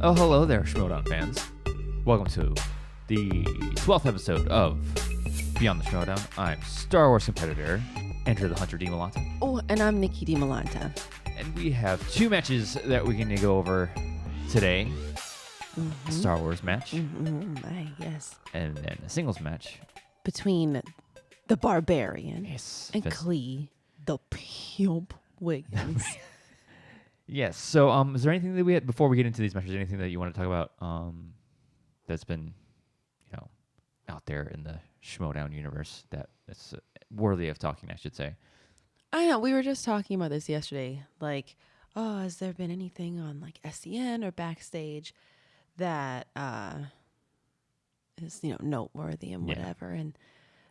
Oh, hello there, Schmoedown fans. Welcome to the 12th episode of Beyond the Schmoedown. I'm Star Wars competitor, Enter the Hunter Dimalanta. Oh, and I'm Nicki Dimalanta. And we have two matches that we can go over today. A Star Wars match. Yes. And then a singles match. Between the Barbarian and Fist. Klee, the Pimp Wiggins. Yes. So, is there anything that we had before we get into these matches? Anything that you want to talk about that's been, out there in the Schmoedown universe that's worthy of talking? I should say. I know. We were just talking about this yesterday. Like, has there been anything on like SCN or backstage that is noteworthy and whatever? And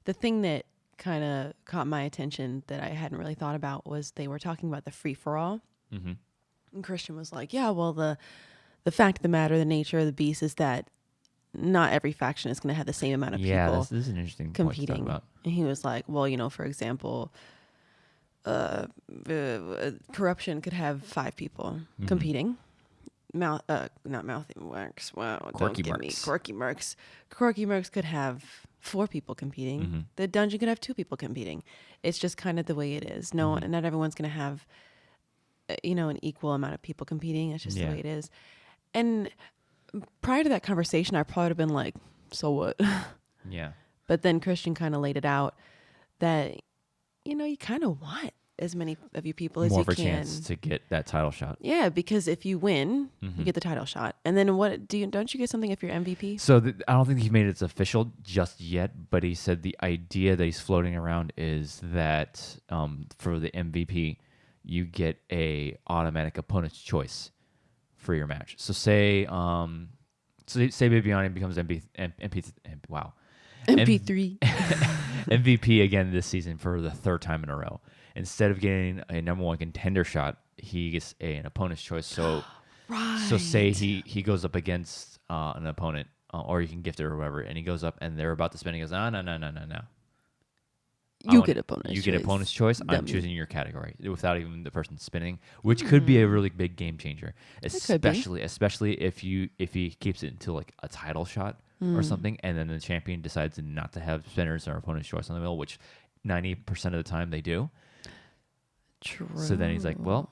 the thing that kind of caught my attention that I hadn't really thought about was they were talking about the free for all. Mm-hmm. And Christian was like, yeah, well, the fact of the matter, the nature of the beast is that not every faction is going to have the same amount of people this is an interesting competing. point to talk about. And he was like, well, for example, corruption could have 5 people competing. Not Mouthy Mercs. Wow, Quirky don't get me. Mercs. Quirky Mercs. Quirky Mercs could have 4 people competing. Mm-hmm. The dungeon could have 2 people competing. It's just kind of the way it is. Not everyone's going to have an equal amount of people competing. It's just the way it is. And prior to that conversation, I probably would have been like, so what? Yeah. But then Christian kind of laid it out that, you kind of want as many of you people as More you of a can. chance to get that title shot. Yeah, because if you win, you get the title shot. And then don't you get something if you're MVP? So I don't think he made it official just yet, but he said the idea that he's floating around is that for the MVP, you get a automatic opponent's choice for your match. So say Bibiani becomes MP3. MVP again this season for the 3rd time in a row. Instead of getting a number 1 contender shot, he gets an opponent's choice. So, Right. So say he goes up against an opponent, or you can gift it or whatever, and he goes up and they're about to spin. He goes, no. You get opponent's choice. You get opponent's choice. I'm choosing your category without even the person spinning, which could be a really big game changer, especially if he keeps it until like a title shot or something, and then the champion decides not to have spinners or opponent's choice on the middle, which 90% of the time they do. True. So then he's like, well,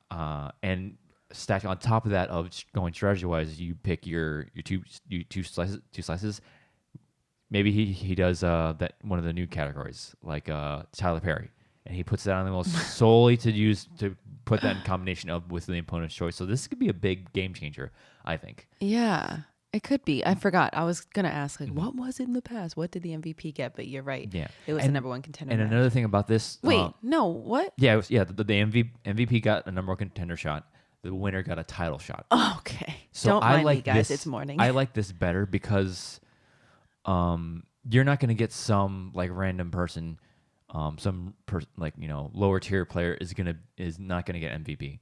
and stack on top of that of going strategy wise, you pick your two slices. Maybe he does that one of the new categories like Tyler Perry, and he puts that on the middle solely to put that in combination with the opponent's choice. So this could be a big game changer, I think. Yeah, it could be. I forgot. I was going to ask, what was it in the past? What did the MVP get? But you're right. Yeah. It was the number 1 contender. And match. another thing about this... Wait, no, what? Yeah, the MVP got a number 1 contender shot. The winner got a title shot. Oh, okay. So Don't mind like me, guys. This, it's morning. I like this better because you're not going to get some like random person, lower tier player is not going to get MVP.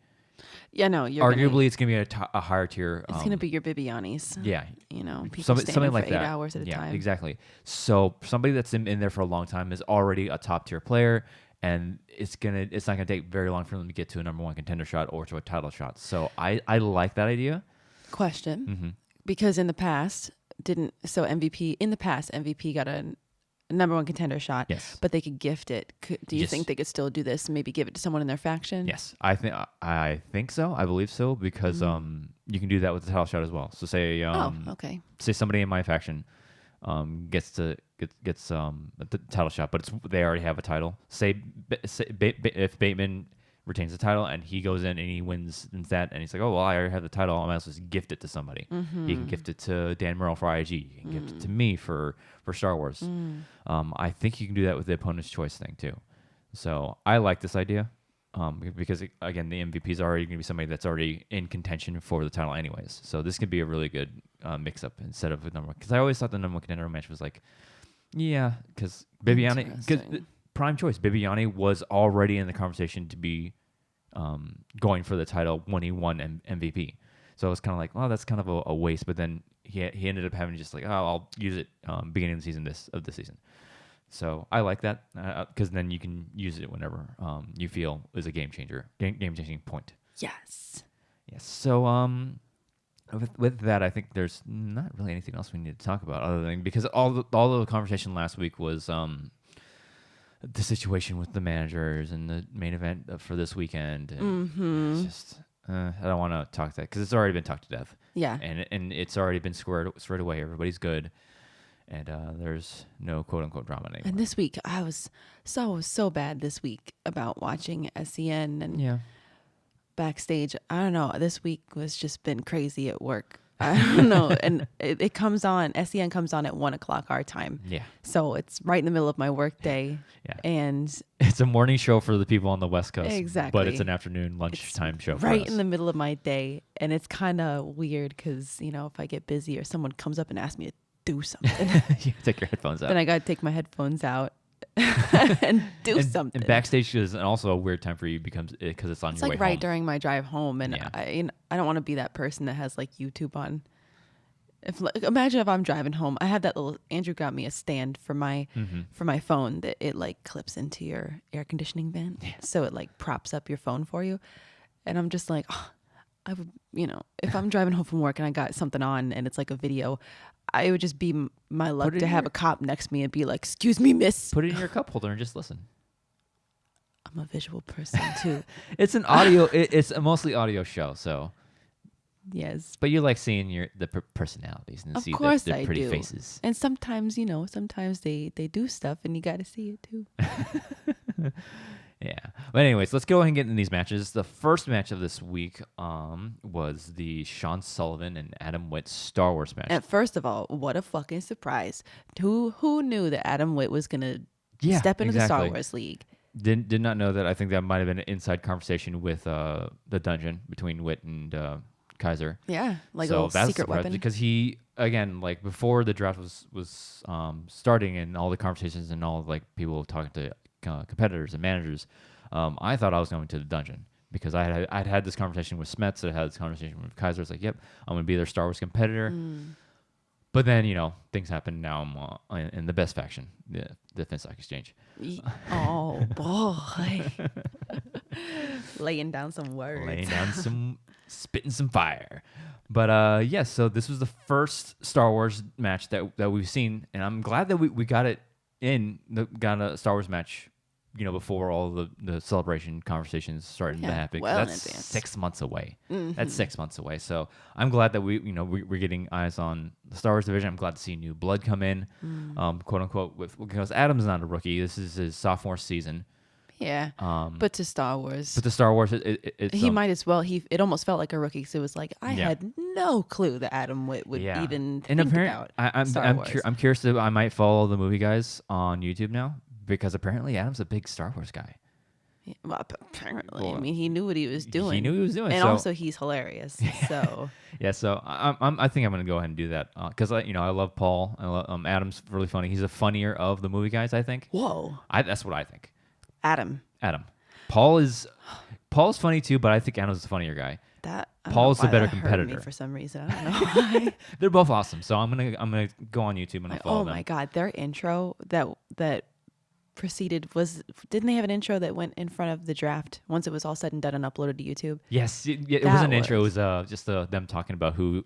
Yeah, no, Arguably, it's going to be a higher tier. It's going to be your Bibianis. Yeah. People something standing like for 8 that. hours at a time. Yeah, exactly. So somebody that's in there for a long time is already a top tier player, and it's not gonna take very long for them to get to a number 1 contender shot or to a title shot. So I like that idea. Question, because in the past MVP got a number 1 contender shot. Yes. But they could gift it. Do you think they could still do this? Maybe give it to someone in their faction? Yes, I think so. I believe so because you can do that with the title shot as well. So say okay. Say somebody in my faction gets the title shot, but they already have a title. Say if Bateman retains the title and he goes in and he wins that, and he's like, oh well, I already have the title. I might as well just gift it to somebody. He can gift it to Dan Merrill for IG. He can gift it to me for Star Wars. I think you can do that with the opponent's choice thing too. So I like this idea because again, the MVP is already going to be somebody that's already in contention for the title anyways. So this could be a really good mix-up instead of a number 1. Because I always thought the number 1 contender match was like, because Bibiani, prime choice. Bibiani was already in the conversation to be going for the title when he won MVP. So it was kind of like, well, that's kind of a waste. But then he ended up having just like, oh, I'll use it beginning of the season. So I like that because then you can use it whenever you feel is a game changer, game changing point. Yes. Yes. So with that, I think there's not really anything else we need to talk about other than because all the conversation last week was the situation with the managers and the main event for this weekend. And it's just I don't want to talk that because it's already been talked to death. Yeah, and it's already been squared away. Everybody's good, and there's no quote unquote drama anymore. and this week I was so bad this week about watching SEN and backstage. I don't know. This week was just been crazy at work. I don't know. And it comes on, SEN comes on at 1:00 our time. Yeah. So it's right in the middle of my work day. Yeah. And it's a morning show for the people on the West Coast. Exactly. But it's an afternoon lunchtime show for right us. in the middle of my day. And it's kind of weird because, if I get busy or someone comes up and asks me to do something, You take your headphones out. then I got to take my headphones out and do something. And backstage is also a weird time for you because it's on It's your way like right home. during my drive home, and Yeah. I don't want to be that person that has like YouTube on. Imagine if I'm driving home, I have that little. Andrew got me a stand for my phone that it like clips into your air conditioning vent, so it like props up your phone for you. And I'm just like, I would, if I'm driving home from work and I got something on and it's like a video, it would just be my luck to have a cop next to me and be like, "Excuse me, miss." Put it in your cup holder and just listen. I'm a visual person too. It's an audio. It's a mostly audio show, so. Yes. But you like seeing the personalities and Of see course their I pretty do. faces. And sometimes, sometimes they do stuff and you got to see it too. Yeah. But anyways, let's go ahead and get into these matches. The first match of this week was the Shawn Sullivan and Adam Witt Star Wars match. And first of all, what a fucking surprise. Who knew that Adam Witt was going to step into the Star Wars League? Did not know that. I think that might have been an inside conversation with the dungeon between Witt and Kaiser. Yeah, like so a little secret weapon. Because he, again, like before the draft was starting and all the conversations and all like people talking to competitors and managers, I thought I was going to the dungeon because I'd had this conversation with Smets. I had this conversation with Kaiser. It's like, yep, I'm going to be their Star Wars competitor. But then, things happen. Now I'm in the best faction, the Defense Stock Exchange. Oh, boy. Laying down some words. Spitting some fire. But so this was the first Star Wars match that we've seen, and I'm glad that we got it got a Star Wars match, before all the celebration conversations started to happen. Well, that's 6 months away. That's 6 months away. So I'm glad that we're getting eyes on the Star Wars division. I'm glad to see new blood come in, quote unquote, because Adam's not a rookie. This is his sophomore season. Yeah, but to Star Wars. But the Star Wars, it's he might as well. It almost felt like a rookie. So it was like I had no clue that Adam Witt would even think about Star Wars. I'm curious. I might follow the movie guys on YouTube now because apparently Adam's a big Star Wars guy. Yeah, well, apparently, I mean, he knew what he was doing. He knew what he was doing, and so. Also he's hilarious. So yeah, so I think I'm gonna go ahead and do that because I love Paul. I love, Adam's really funny. He's the funnier of the movie guys, I think. Whoa, that's what I think. Adam. Paul's funny too, but I think Adam's the funnier guy. Paul's the better competitor me for some reason. I don't know why. They're both awesome, so I'm gonna go on YouTube and follow them. Oh my god, their intro that preceded didn't they have an intro that went in front of the draft once it was all said and done and uploaded to YouTube? Yes, it was an intro. It was just them talking about who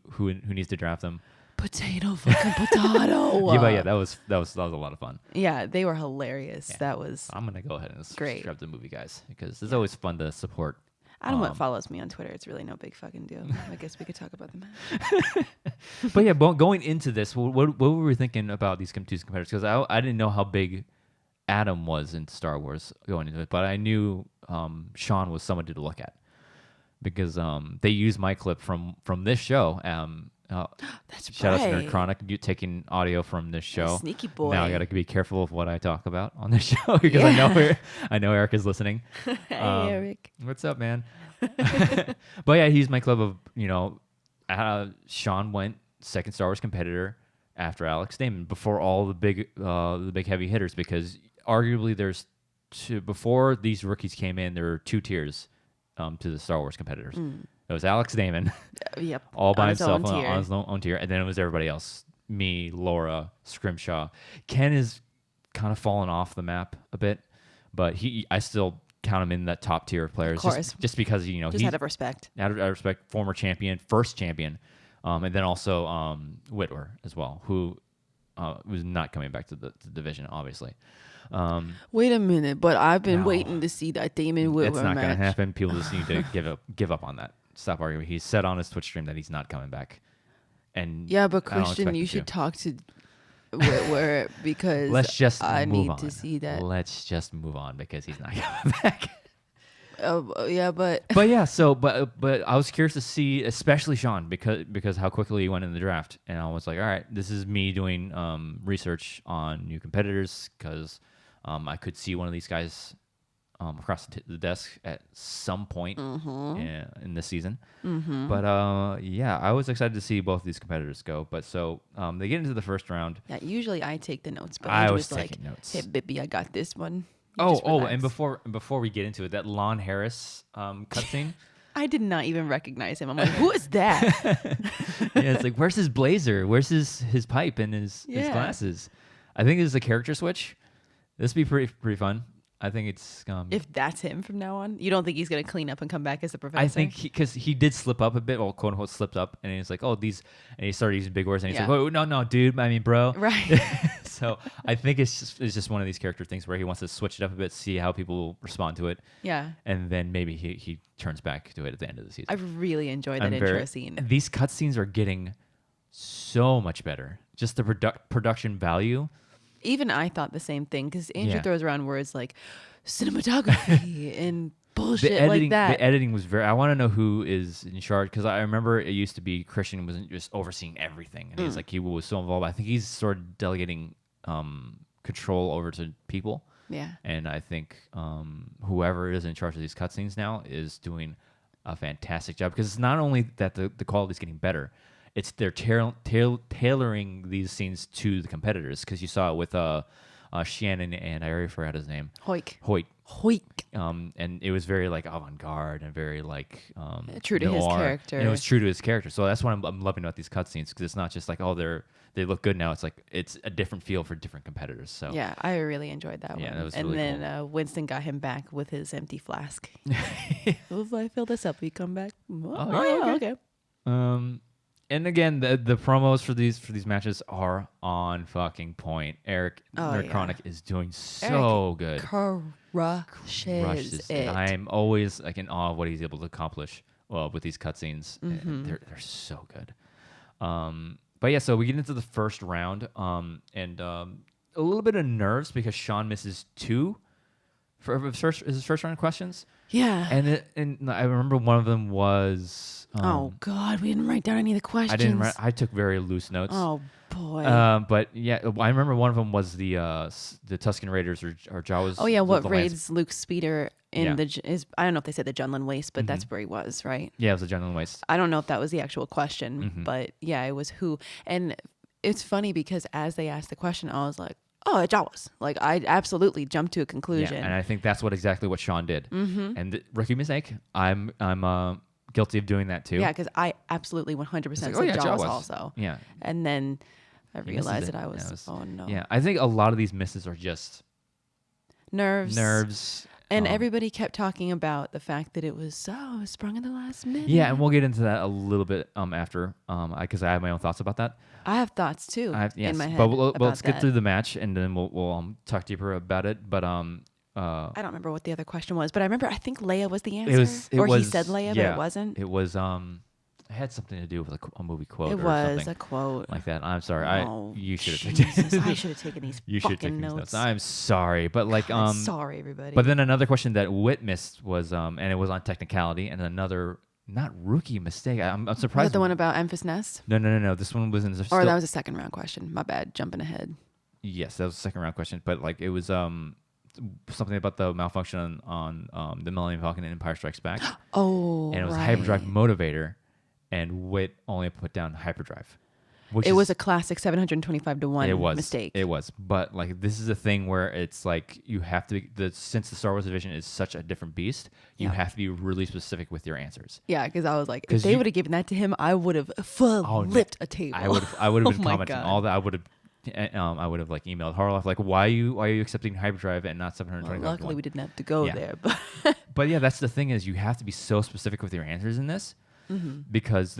needs to draft them. Potato. Yeah, that was a lot of fun. Yeah, they were hilarious. Yeah. That was. I'm gonna go ahead and great. Subscribe to the movie guys because it's always fun to support. Adam Witt follows me on Twitter. It's really no big fucking deal. I guess we could talk about the match. But yeah, going into this, what were we thinking about these two competitors? Because I didn't know how big Adam was in Star Wars going into it, but I knew Shawn was someone to look at because they used my clip from this show. That's shout right. out to Nerd Chronic, you taking audio from this show. Sneaky boy. Now I got to be careful of what I talk about on this show because I know Eric is listening. Hey Eric, what's up, man? But yeah, he's my club of Shawn went second Star Wars competitor after Alex Damon before all the big heavy hitters because arguably there's before these rookies came in there were two tiers to the Star Wars competitors. It was Alex Damon, yep, all by himself on his own tier, and then it was everybody else. Me, Laura, Scrimshaw. Ken is kind of fallen off the map a bit, but I still count him in that top tier of players. Of course. Just because just out of respect. Out of respect, former champion, first champion. And then also Witt as well, who was not coming back to the division, obviously. Wait a minute, but I've been waiting to see that Damon Whitwer match. It's not going to happen. People just need to give up on that. Stop arguing. He said on his Twitch stream that he's not coming back. And yeah, but Christian, you should talk to Whitwer because let's just I move need on. to see that. Let's just move on because he's not coming back. Yeah, but yeah, but I was curious to see, especially Shawn, because how quickly he went in the draft, and I was like, all right, this is me doing research on new competitors because I could see one of these guys across the desk at some point in this season. But yeah, I was excited to see both these competitors go. But so they get into the first round. Yeah, usually I take the notes, but I Andrew was like, taking notes. "Hey, baby, I got this one." And before we get into it, that Lon Harris cutscene. I did not even recognize him. I'm like, who is that? Yeah, it's like, where's his blazer? Where's his pipe and his glasses? I think it's a character switch. This would be pretty fun. I think it's if that's him from now on. You don't think he's gonna clean up and come back as the professor? I think because he did slip up a bit, well, quote unquote slipped up, and he's like, oh, these, and he started using big words, and he's like, oh, no, dude, I mean, bro, right? So I think it's just one of these character things where he wants to switch it up a bit, see how people respond to it, and then maybe he turns back to it at the end of the season. I really enjoyed that intro scene. These cutscenes are getting so much better. Just the production value. Even I thought the same thing because Andrew throws around words like cinematography and bullshit like that. The editing was I want to know who is in charge because I remember it used to be Christian wasn't just overseeing everything, and he's like he was so involved. I think he's sort of delegating control over to people. Yeah, and I think whoever is in charge of these cutscenes now is doing a fantastic job because it's not only that the quality is getting better. It's they're tailoring these scenes to the competitors because you saw it with Shannon and I already forgot his name. Hoyt. And it was very like avant-garde and very like true to his character. And it was true to his character. So that's what I'm loving about these cutscenes because it's not just like they look good now. It's like it's a different feel for different competitors. So yeah, I really enjoyed that one. That was and really then cool. Winston got him back with his empty flask. If I fill this up, will you come back? Okay. And again, the promos for these matches are on fucking point. Eric Chronic is doing so good. Crushes it. I'm always like in awe of what he's able to accomplish with these cutscenes. They're so good. But yeah, so we get into the first round, and a little bit of nerves because Shawn misses 2 for his first round questions. Yeah, and I remember one of them was. Oh God, we didn't write down any of the questions. I took very loose notes. Oh boy. But yeah, I remember one of them was the Tusken Raiders or Jawas. Oh yeah, what raids Luke's speeder in I don't know if they said the Jundland Waste, but that's where he was, right? Yeah, it was the Jundland Waste. I don't know if that was the actual question, but yeah, it was who. And it's funny because as they asked the question, I was like, oh, Jawas. Like I absolutely jumped to a conclusion. Yeah, and I think that's exactly what Shawn did. And rookie mistake. I'm guilty of doing that too. Yeah, because I absolutely 100% said Jawas also. Yeah. And then I realized that I was, oh no. Yeah, I think a lot of these misses are just nerves. And everybody kept talking about the fact that it was sprung in the last minute. Yeah, and we'll get into that a little bit after, because I have my own thoughts about that. I have thoughts too in my head. But let's get through the match, and then we'll talk deeper about it. But I don't remember what the other question was, but I think Leia was the answer. He said Leia, but it wasn't. It was it had something to do with a movie quote. It was a quote like that. I'm sorry. You should have taken. I should have taken these. You should take notes. These notes. I'm sorry, but like I'm sorry, everybody. But then another question that Witt missed was and it was on technicality, and another not rookie mistake. I'm surprised. Was that the one about Memphis Nest? No. This one was in the. Or that was a second round question. My bad. Jumping ahead. Yes, that was a second round question, but like it was something about the malfunction on the Millennium Falcon and Empire Strikes Back. And it was a hyperdrive motivator, and Witt only put down hyperdrive. It was a classic 725 to 1 mistake. It was, but like this is a thing where it's like you have to since the Star Wars division is such a different beast, you have to be really specific with your answers. Yeah, because I was like, if they would have given that to him, I would have flipped a table. I would have been commenting all that. I would have like emailed Harloff like, why are you accepting hyperdrive and not 725? Well, luckily we didn't have to go there, but yeah, that's the thing is you have to be so specific with your answers in this because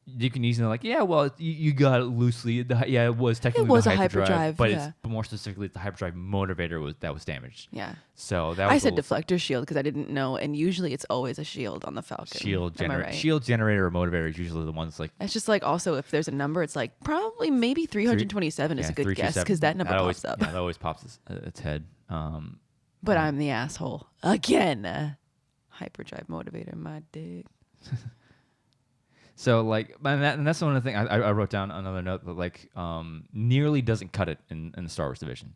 you can easily like, yeah, well, you got it loosely. It was technically was the a hyperdrive, hyperdrive, but yeah. it's but more specifically the hyperdrive motivator was damaged. Yeah. So that was I said deflector shield because I didn't know, and usually it's always a shield on the Falcon. shield Am I generator. right? Shield generator or motivator is usually the ones like It's just like also if there's a number, it's like probably maybe 327 is a good guess 327. because that number always, pops up. Yeah, that always pops its head. But I'm the asshole again. Hyperdrive motivator, my dick. So like, and that's one of the things I wrote down another note that like nearly doesn't cut it in the Star Wars division.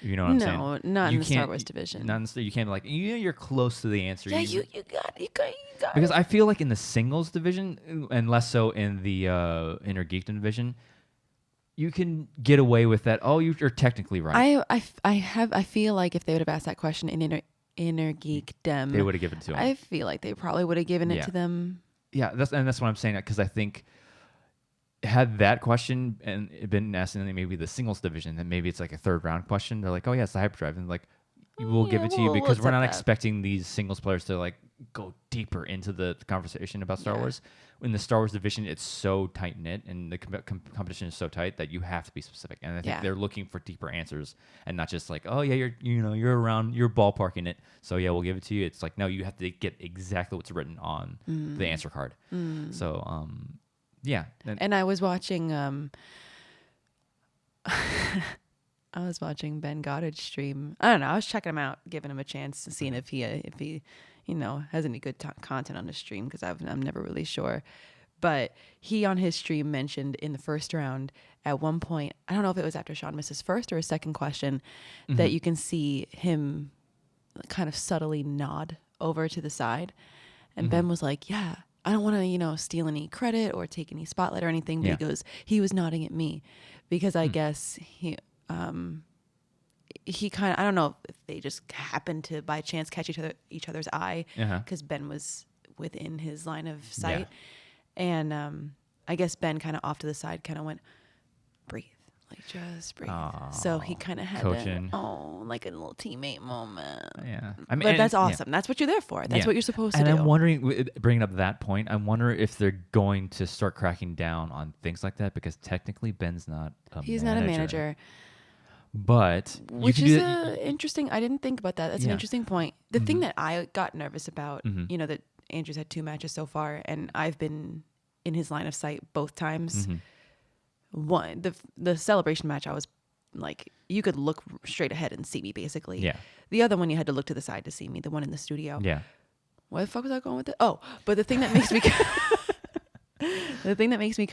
You know what I'm saying? No, not You in the Star can't- Wars division. Not in the, you can't be like you're close to the answer. Yeah, you got Because I feel like in the singles division, and less so in the inner geekdom division, you can get away with that. Oh, you're technically right. I feel like if they would have asked that question in inner geekdom, They would have given it to them. I feel like they probably would have given it Yeah. to them. Yeah, that's what I'm saying. Because I think had that question and it been asked in maybe the singles division, then maybe it's like a third round question. They're like, oh yeah, it's the hyperdrive, and like we'll give it to you we'll because we're not accept that. expecting these singles players to like go deeper into the conversation about Star Wars. In the Star Wars division, it's so tight knit and the competition is so tight that you have to be specific. And I think they're looking for deeper answers and not just like, oh yeah, you're around, you're ballparking it, so yeah, we'll give it to you. It's like no, you have to get exactly what's written on the answer card. So yeah. And I was watching I was watching Ben Goddard's stream. I don't know. I was checking him out, giving him a chance, seeing if he has any good content on the stream because I'm never really sure. But he on his stream mentioned in the first round at one point, I don't know if it was after Shawn missed his first or his second question, that you can see him kind of subtly nod over to the side. And Ben was like, yeah, I don't want to, steal any credit or take any spotlight or anything. But he was nodding at me because I guess he kind of, I don't know if they just happened to by chance catch each other's eye because Ben was within his line of sight. And I guess Ben kind of off to the side kind of went, breathe, like just breathe. So he kind of had coaching. like a little teammate moment. Yeah. But that's awesome. That's what you're there for. That's what you're supposed to do. And I'm wondering, bringing up that point, I'm wondering if they're going to start cracking down on things like that because technically Ben's not a manager. He's not a manager. But which is interesting. I didn't think about that. That's an interesting point. The thing that I got nervous about, that Andrew's had 2 matches so far, and I've been in his line of sight both times. One, the celebration match, I was like, you could look straight ahead and see me basically. Yeah. The other one, you had to look to the side to see me. The one in the studio. Yeah. Where the fuck was I going with it? Oh, but the thing that makes me. The thing that made me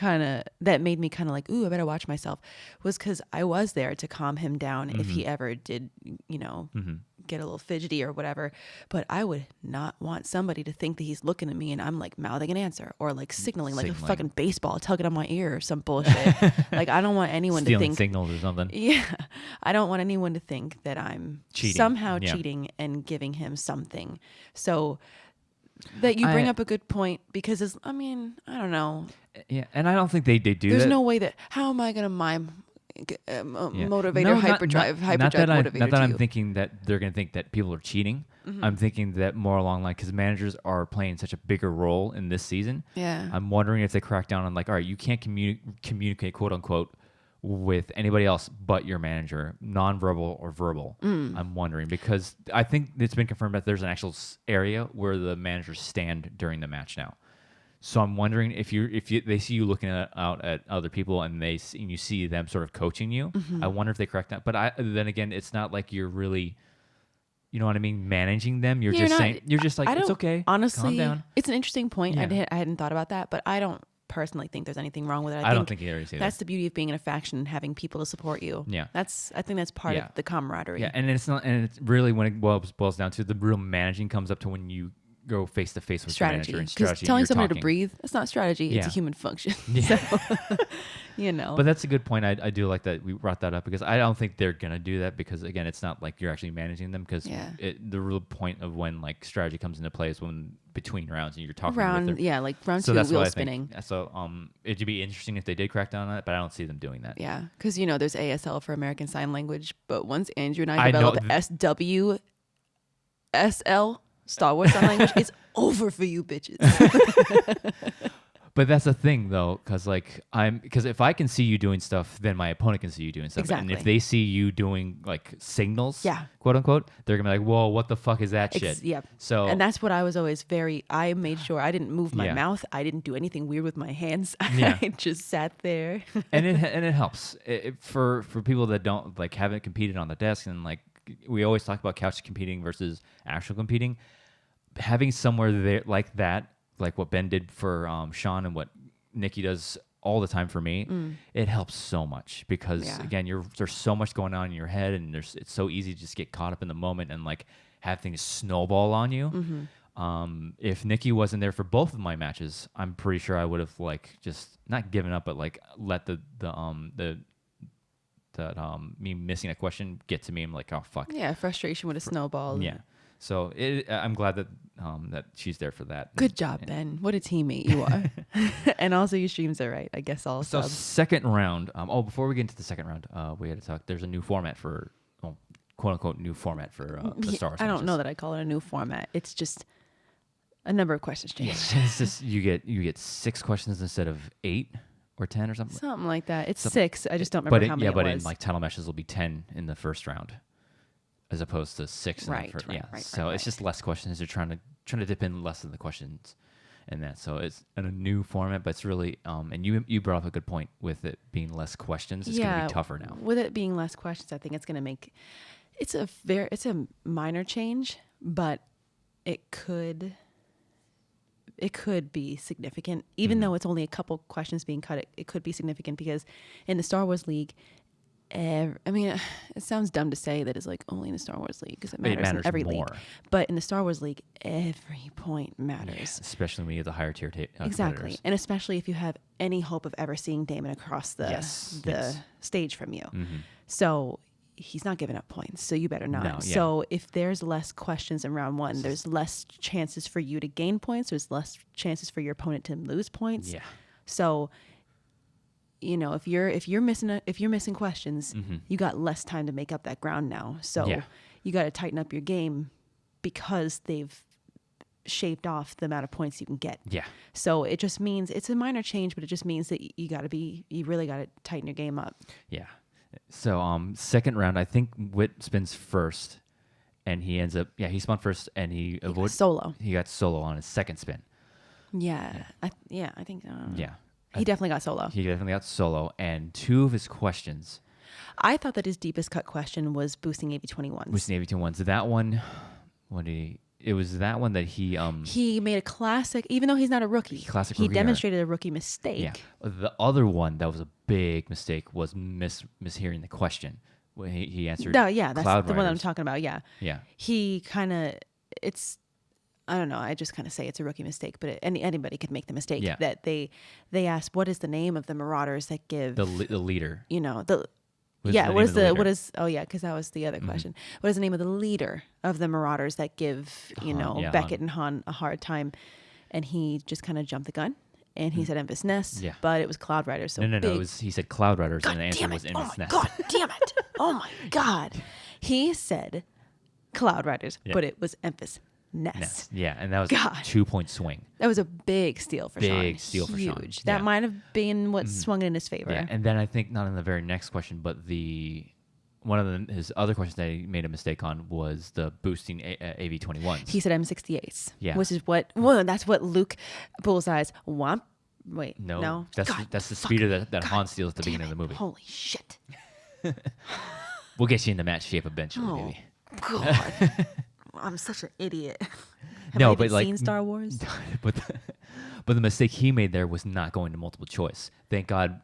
kind of like, ooh, I better watch myself, was because I was there to calm him down if he ever did, get a little fidgety or whatever. But I would not want somebody to think that he's looking at me and I'm like mouthing an answer or like signaling like a fucking baseball tugging on my ear or some bullshit. Like I don't want anyone to think signals or something. Yeah, I don't want anyone to think that I'm somehow cheating and giving him something. So. That you bring up a good point because I don't know. Yeah, and I don't think they do There's that. no way that, how am I going to motivator hyperdrive motivator Not that I'm thinking that they're going to think that people are cheating. I'm thinking that more along like, because managers are playing such a bigger role in this season. Yeah. I'm wondering if they crack down on like, all right, you can't communicate, quote unquote, with anybody else but your manager, nonverbal or verbal. I'm wondering because I think it's been confirmed that there's an actual area where the managers stand during the match now. So I'm wondering if they see you looking out at other people and you see them sort of coaching you. I wonder if they correct that. But then again, it's not like you're really, you know what I mean, managing them. You're just like it's okay. Honestly, calm down. It's an interesting point. Yeah. I hadn't thought about that, but I don't personally think there's anything wrong with it. I don't think either. That's the beauty of being in a faction and having people to support you. Yeah, I think that's part of the camaraderie. Yeah, and it's really when it boils down to the real managing comes up to when you go face to face with strategy. your manager and strategy. Telling somebody to breathe, that's not strategy. It's a human function. Yeah. So, But that's a good point. I do like that we brought that up because I don't think they're gonna do that because again, it's not like you're actually managing them because the real point of when like strategy comes into play is when between rounds and you're talking with them. Like round 2 wheel spinning. So it'd be interesting if they did crack down on it, but I don't see them doing that. Yeah, because there's ASL for American Sign Language, but once Andrew and I develop SWSL Star Wars Sign Language, it's over for you bitches. But that's the thing, though, because if I can see you doing stuff, then my opponent can see you doing stuff. Exactly. And if they see you doing like signals, Yeah. quote unquote, they're gonna be like, "Whoa, what the fuck is that shit?" Yep. So, and that's what I was always I made sure I didn't move my Yeah. mouth. I didn't do anything weird with my hands. Yeah. I just sat there. and it helps for people that don't haven't competed on the desk, and we always talk about couch competing versus actual competing. Having somewhere there like that, like what Ben did for Shawn and what Nicki does all the time for me, it helps so much because again, there's so much going on in your head, and it's so easy to just get caught up in the moment and have things snowball on you. Mm-hmm. If Nicki wasn't there for both of my matches, I'm pretty sure I would have just not given up, but let me missing a question get to me. I'm like, oh fuck. Yeah, frustration would have snowballed. Yeah. So I'm glad that that she's there for that. Good job, Ben. What a teammate you are. And also your streams are right. I guess all So subs. second round. Before we get into the second round, we had to talk. There's a new format for, quote unquote, new format for the Star Wars. I don't know that I call it a new format. It's just a number of questions changed. It's just you get 6 questions instead of 8 or 10 or something. Something like that. It's 6. I just don't remember how many it was. in title matches will be 10 in the first round, as opposed to 6. Right. So it's just less questions. They're trying to dip in less of the questions, and that. So it's a new format, but it's really and you brought up a good point with it being less questions. It's going to be tougher now. With it being less questions, I think it's going to make it's a minor change, but it could be significant. Even though it's only a couple questions being cut, it could be significant because in the Star Wars League, it sounds dumb to say that it's only in the Star Wars League because it matters in every more. league. But in the Star Wars League, every point matters. Yeah, especially when you have the higher tier exactly. competitors. And especially if you have any hope of ever seeing Damon across the stage from you. Mm-hmm. So he's not giving up points, so you better not. No, yeah. So if there's less questions in round 1, there's less chances for you to gain points. There's less chances for your opponent to lose points. Yeah. So, if you're missing questions, you got less time to make up that ground now. So you got to tighten up your game because they've shaved off the amount of points you can get. Yeah. So it just means it's a minor change, but it just means that you really got to tighten your game up. Yeah. So second round, I think Witt spins first, and he ends up he spun first, and he avoided solo. He got solo on his second spin. Yeah. I think. Yeah. He definitely got solo. He definitely got solo, and 2 of his questions. I thought that his deepest cut question was boosting AV-21s. Boosting AV-21s. That one, it was that one that he made a classic, even though he's not a rookie. He demonstrated a rookie mistake. Yeah. The other one that was a big mistake was mishearing the question. When he answered. That's Cloud the one Riders. I'm talking about. Yeah. Yeah. He kind of I don't know. I just kind of say it's a rookie mistake, but anybody could make the mistake that they asked, what is the name of the Marauders that give the leader? Because that was the other question. What is the name of the leader of the Marauders that give Beckett and Han a hard time? And he just kind of jumped the gun, and he said Enfys Nest, but it was Cloud Riders. So no. He said Cloud Riders, and the answer was Enfys Nest. God damn it! Oh my God! He said Cloud Riders, but it was Enfys Nest. Yeah, and that was a 2-point swing. That was a big steal for Shawn. Huge. That might have been what swung it in his favor. Yeah, and then I think not in the very next question, but one of his other questions that he made a mistake on was the boosting AV-21s. He said M68s. Yeah. Which is that's what Luke Bullseye's womp. Wait, no. That's the speeder that Han steals at the beginning of the movie. Holy shit. We'll get you in the match shape eventually, baby. God. I'm such an idiot. Have I even seen Star Wars? But the mistake he made there was not going to multiple choice. Thank God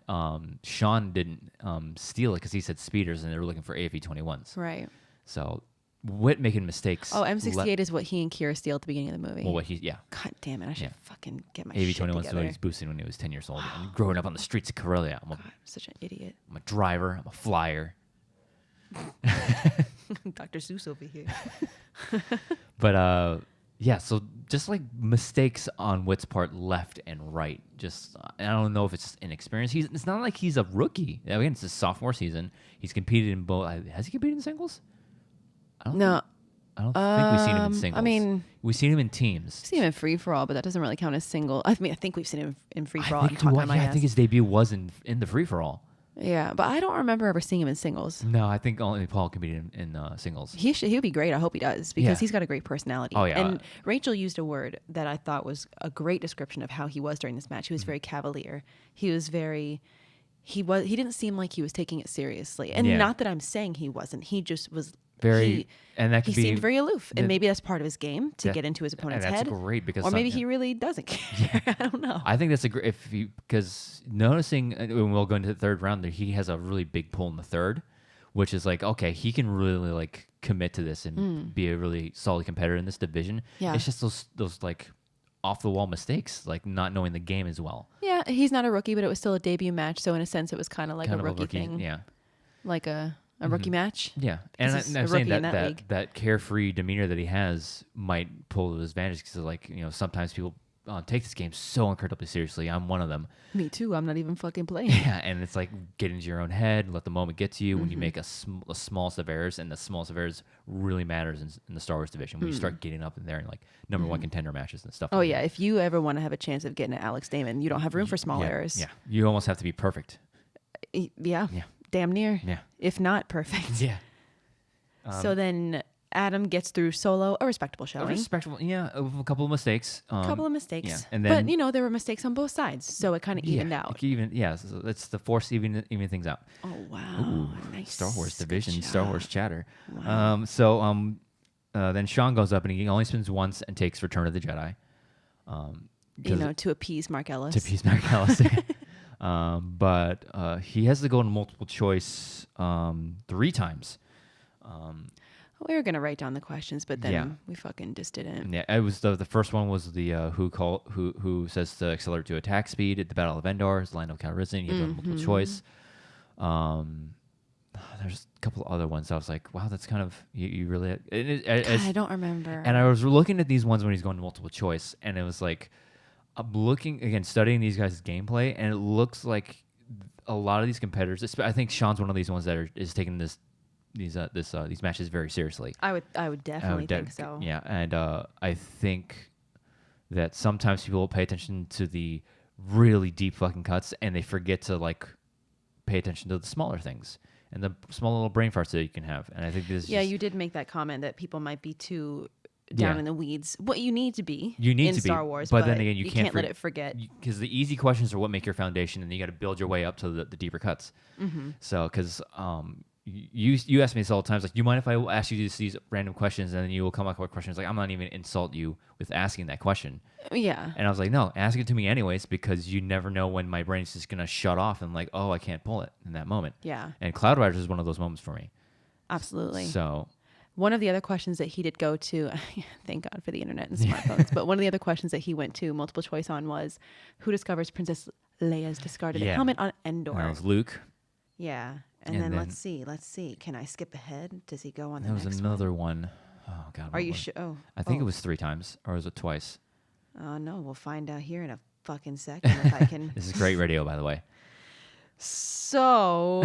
Shawn didn't steal it because he said speeders and they were looking for AV-21s. Right. So Witt making mistakes. Oh, M68 is what he and Kira steal at the beginning of the movie. Well, God damn it! I should fucking get my shit together. AV-21s is what he's boosting when he was 10 years old and growing up on the streets of Corellia. I'm such an idiot. I'm a driver. I'm a flyer. Dr. Seuss over here. But so just mistakes on Witt's part left and right. Just I don't know if it's just inexperience. It's not like he's a rookie. Again, it's his sophomore season. He's competed in both. Has he competed in singles? I I don't think we've seen him in singles. I mean, we've seen him in teams. I've seen him in free for all, but that doesn't really count as single. I mean, I think we've seen him in free for all. I think his debut was in the free for all. Yeah, but I don't remember ever seeing him in singles. No, I think only Paul competed in singles. He would be great. I hope he does because he's got a great personality. Oh yeah. And Rachel used a word that I thought was a great description of how he was during this match. He was very cavalier. He was very. He didn't seem like he was taking it seriously, and not that I'm saying he wasn't. He just was. And that could he seemed very aloof, and maybe that's part of his game to get into his opponent's head. That's great because, or maybe he really doesn't care. I don't know. I think that's a great because noticing when we'll go into the third round, he has a really big pull in the third, which is like okay, he can really like commit to this and be a really solid competitor in this division. Yeah, it's just those like off the wall mistakes, like not knowing the game as well. Yeah, he's not a rookie, but it was still a debut match, so in a sense, it was kind of like a rookie thing. Yeah, like a rookie match. Yeah, and I'm saying that carefree demeanor that he has might pull to his advantage because, like, sometimes people take this game so incredibly seriously. I'm one of them. Me too. I'm not even fucking playing. Yeah, and it's like get into your own head and let the moment get to you when you make a smallest of errors, and the smallest of errors really matters in the Star Wars division when you start getting up in there and like number one contender matches and stuff. Oh like yeah, that. if you ever want to have a chance of getting at Alex Damon, you don't have room for small errors. Yeah, you almost have to be perfect. Yeah. Damn near. Yeah. If not perfect. Yeah. So then Adam gets through solo, a respectable showing. With a couple of mistakes. Yeah. And then, but, there were mistakes on both sides, so it kind of evened out. So it's the force even things out. Oh, wow. Ooh, nice. Star Wars division, Job. Star Wars chatter. Wow. Then Shawn goes up and he only spins once and takes Return of the Jedi. To appease Mark Ellis. But he has to go in multiple choice 3 times. We were gonna write down the questions, but then we fucking just didn't. Yeah, it was the first one was the who says to accelerate to attack speed at the Battle of Endor. It's Lando Calrissian. You have to have multiple choice. There's a couple of other ones. I was like, wow, that's kind of you really. I don't remember. And I was looking at these ones when he's going to multiple choice, and it was like I'm looking again, studying these guys' gameplay, and it looks like a lot of these competitors. I think Shawn's one of these ones that is taking these matches very seriously. I would definitely think so. Yeah, and I think that sometimes people will pay attention to the really deep fucking cuts, and they forget to like pay attention to the smaller things and the small little brain farts that you can have. And I think this. Yeah, you did make that comment that people might be too down in the weeds. What you need to be. in Star Wars, but then again, you can't let it forget. Because the easy questions are what make your foundation, and then you got to build your way up to the deeper cuts. Mm-hmm. So, because you ask me this all the time. Like, you mind if I ask you these random questions, and then you will come up with questions like, I'm not even insult you with asking that question. Yeah. And I was like, no, ask it to me anyways, because you never know when my brain's just gonna shut off and like, oh, I can't pull it in that moment. Yeah. And Cloud Riders is one of those moments for me. Absolutely. So. One of the other questions that he did go to, thank God for the internet and smartphones, but one of the other questions that he went to multiple choice on was, who discovers Princess Leia's discarded helmet on Endor? That was Luke. Yeah. And then let's see. Can I skip ahead? Does he go on the next one? There was another one. Oh, God. Are you sure? Oh. I think it was 3 times, or was it twice? No, we'll find out here in a fucking second if I can. This is great radio, by the way. So...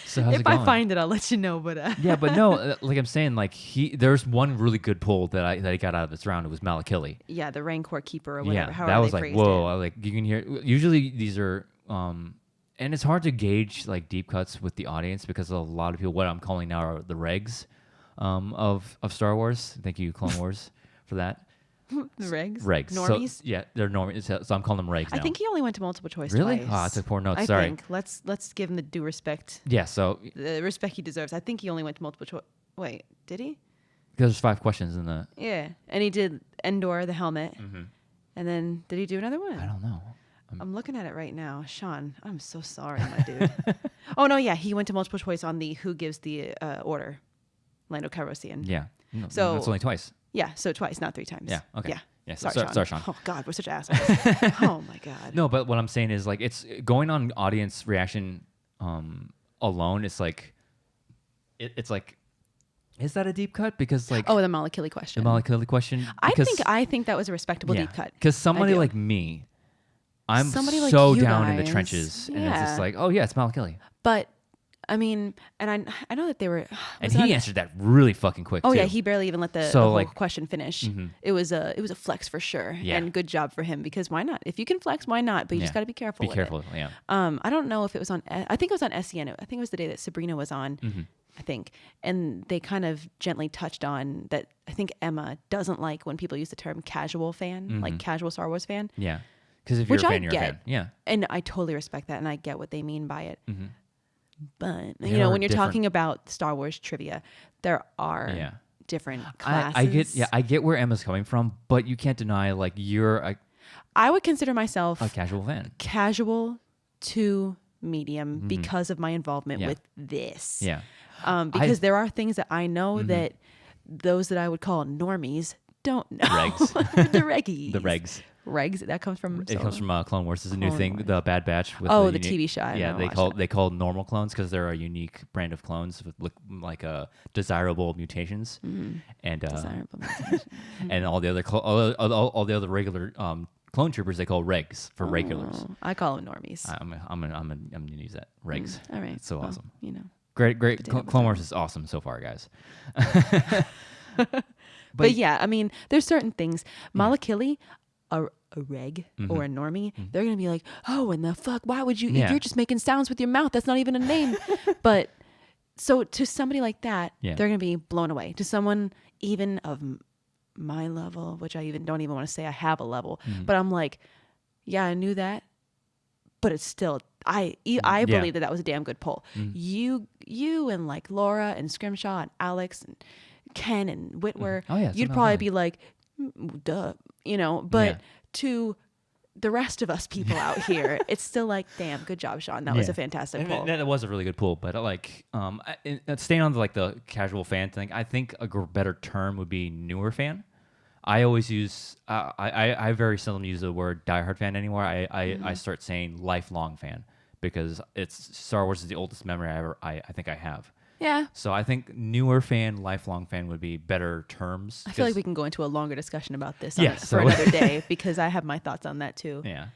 So how's if it going? I find it, I'll let you know. But yeah, but no, like I'm saying, like there's one really good pull that he got out of this round. It was Malakili. Yeah, the Rancor Keeper or whatever. Yeah, that was like whoa. Like you can hear. Usually these are, and it's hard to gauge like deep cuts with the audience because a lot of people, what I'm calling now, are the regs, of Star Wars. Thank you, Clone Wars, for that. The regs? Normies? So, yeah, they're normies. So I'm calling them regs now. I think he only went to multiple choice really? twice. Oh, I took poor notes. I Sorry. think. Let's give him the due respect. Yeah, so... The respect he deserves. I think he only went to multiple choice. Wait, did he? Because there's 5 questions in the... Yeah, and he did Endor, the helmet. Mm-hmm. And then, did he do another one? I don't know. I'm looking at it right now. Shawn, I'm so sorry, my dude. Oh, no, yeah, he went to multiple choice on the who gives the order. Lando Calrissian. Yeah. No, so that's only twice. Yeah, so twice, not 3 times. Yeah, okay. Yeah. Sorry, Shawn. Oh, God, we're such assholes. Oh, my God. No, but what I'm saying is, like, it's going on audience reaction alone. It's like, it's like, is that a deep cut? Because, like... Oh, the Malakili question. I think that was a respectable deep cut. Because somebody like me, I'm somebody so like down guys, in the trenches. And it's just like, oh, yeah, it's Malakili. But I mean, and I know that they were. And he answered that really fucking quick. Oh too. yeah, he barely even let the whole question finish. It was a flex for sure, and good job for him because why not? If you can flex, why not? But you just got to be careful. Be careful, yeah. I don't know if it was on. I think it was on SCN. I think it was the day that Sabrina was on. I think, and they kind of gently touched on that. I think Emma doesn't like when people use the term casual fan, like casual Star Wars fan. Yeah, because if you're a fan, you're a fan. Yeah, and I totally respect that, and I get what they mean by it. But you know, when you're talking about Star Wars trivia, there are different classes. I get where Emma's coming from, but you can't deny like I would consider myself a casual fan. Casual to medium because of my involvement with this. Yeah. Because there are things that I know that those that I would call normies don't know. Regs. The reggies. The regs. Regs. That comes from. It comes from Clone Wars. This is a new thing. The Bad Batch. With the TV show. Yeah, they call normal clones because they're a unique brand of clones with like desirable mutations, and desirable mutations. And all the other all the other regular clone troopers they call regs for regulars. I call them normies. I'm gonna use that regs. All right. It's so awesome. You know. Great. Clone Wars is awesome so far, guys. But yeah, I mean, there's certain things. Malakili, a reg or a normie, they're gonna be like, "Oh, and the fuck? Why would you? You're just making sounds with your mouth. That's not even a name." But so to somebody like that, they're gonna be blown away. To someone even of my level, which I don't even want to say I have a level, but I'm like, yeah, I knew that, but it's still. I believe that was a damn good poll. You and like Laura and Scrimshaw and Alex and Ken and Witt were, you'd probably be like, duh, you know, but to the rest of us people out here, it's still like, damn, good job, Shawn. That was a fantastic poll. That was a really good poll, but like, staying on the casual fan thing, I think a better term would be newer fan. I always use, I very seldom use the word diehard fan anymore. I start saying lifelong fan because Star Wars is the oldest memory I think I have. Yeah. So I think newer fan, lifelong fan would be better terms. I feel like we can go into a longer discussion about this for another day because I have my thoughts on that too. Yeah.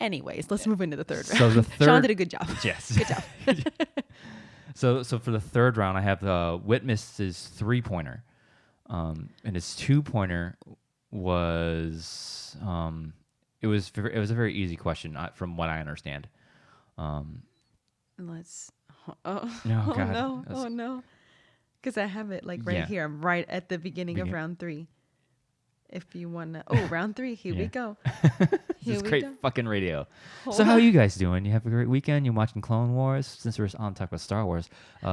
Anyways, let's move into the third round. So the third, Shawn did a good job. Yes. Good job. So for the third round, I have Witt missed his 3-pointer, and his 2-pointer was it was a very easy question from what I understand. Let's. God. Oh no, because I have it like right here. I'm right at the beginning of round 3. If you want to, round 3. Here we go. This is great fucking radio. So how are you guys doing? You have a great weekend? You watching Clone Wars? Since we're on talk about Star Wars.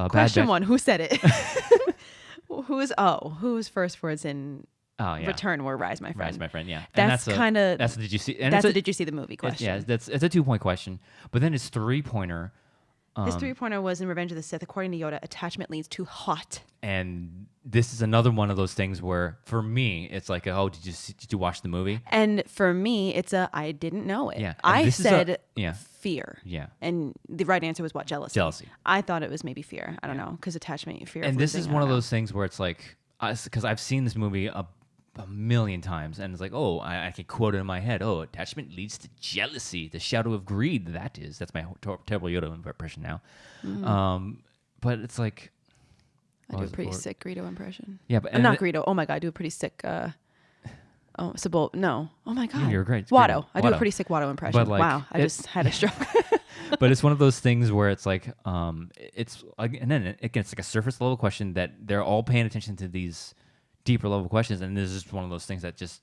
Question 1: Who said it? Who's first words in? Return or Rise, my friend. Rise, my friend. Yeah, that's kind of. That's a did you see? And that's a did you see the movie question? It's a 2-point question, but then his 3-pointer. His 3-pointer was in Revenge of the Sith. According to Yoda, attachment leads to hot. And this is another one of those things where, for me, it's like, did you watch the movie? And for me, it's I didn't know it. Yeah. I said fear. Yeah. And the right answer was what? Jealousy. Jealousy. I thought it was maybe fear. I don't know, because attachment, fear. And this is one of those things where it's like, because I've seen this movie a million times, and it's like, I can quote it in my head. Attachment leads to jealousy, the shadow of greed. That's my terrible Yoda impression now. But it's like, I do a pretty sick Greedo impression. Yeah, but not Greedo. Oh my god, I do a pretty sick. Sabol. No. Oh my god. You're great. Watto. I do a pretty sick Watto impression. But like, wow, I just had a stroke. But it's one of those things where it's like, it's and then it gets like a surface level question that they're all paying attention to these deeper level questions, and this is one of those things that just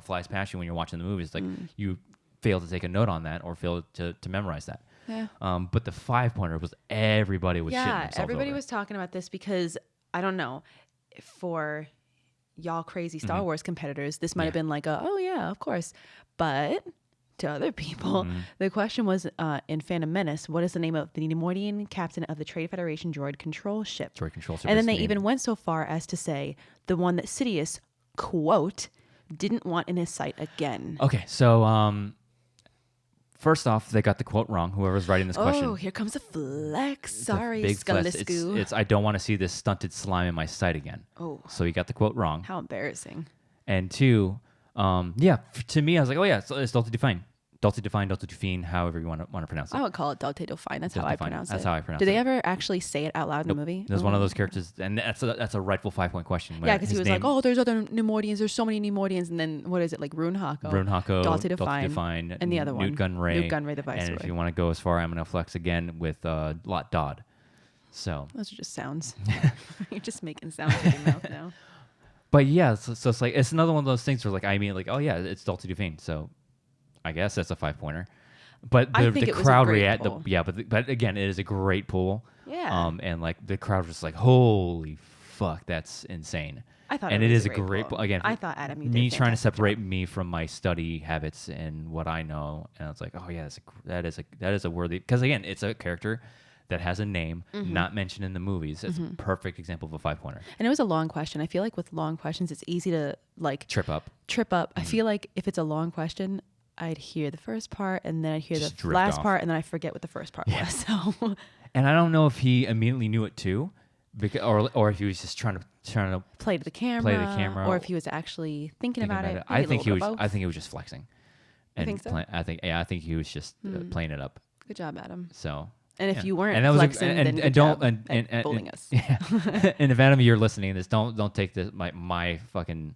flies past you when you're watching the movies. Like you fail to take a note on that or fail to memorize that. Yeah. But the 5-pointer was everybody was shitting themselves everybody over. Was talking about this because I don't know, for y'all crazy Star Wars competitors, this might have been like oh yeah, of course, but to other people, the question was in Phantom Menace, what is the name of the Neimoidian captain of the Trade Federation droid control ship? Droid control ship. And then they even went so far as to say the one that Sidious, quote, didn't want in his sight again. Okay, so first off, they got the quote wrong, whoever's writing this question. Oh, here comes a flex. Sorry, big Scaliscu. It's I don't want to see this stunted slime in my sight again. Oh. So you got the quote wrong. How embarrassing. And 2, to me, I was like, it's still to define. Dolce Define, Dolce Define, however you want to pronounce it. I would call it Dolce Define. That's how I pronounce it. That's how I pronounce Did it. they ever actually say it out loud in the movie? There's one of those characters, and that's a rightful 5-point question. Yeah, because he was like, oh, there's other Neimoidians. There's so many Neimoidians. And then what is it? Like Runhako, Dolce Define, and the other one. Newt Gunray, the Viceroy. And if you want to go as far, I'm going to flex again with Lot Dodd. So those are just sounds. You're just making sounds with your mouth now. But yeah, so it's like, it's another one of those things where like, I mean, like, oh yeah, it's Dolce Define. So I guess that's a 5-pointer. But the crowd react. But again, it is a great pool. Yeah. And like the crowd was just like, holy fuck, that's insane. I thought, and it is a great pool. Again, I thought Adam, you did me trying to separate job. me from my study habits and what I know, and it's like, oh yeah, that is a worthy, because again, it's a character that has a name not mentioned in the movies. It's a perfect example of a 5-pointer. And it was a long question. I feel like with long questions, it's easy to like trip up. I feel like if it's a long question, I'd hear the first part and then I'd hear Just the last off. part and then I forget what the first part was. So, and I don't know if he immediately knew it too, because or if he was just trying to play to the camera, or if he was actually thinking about it. I think he was just flexing. You think so? I think he was just playing it up. Good job, Adam. So. And if you weren't flexing, then good job at bullying us. Yeah. And if Adam, you're listening to this, don't take this my fucking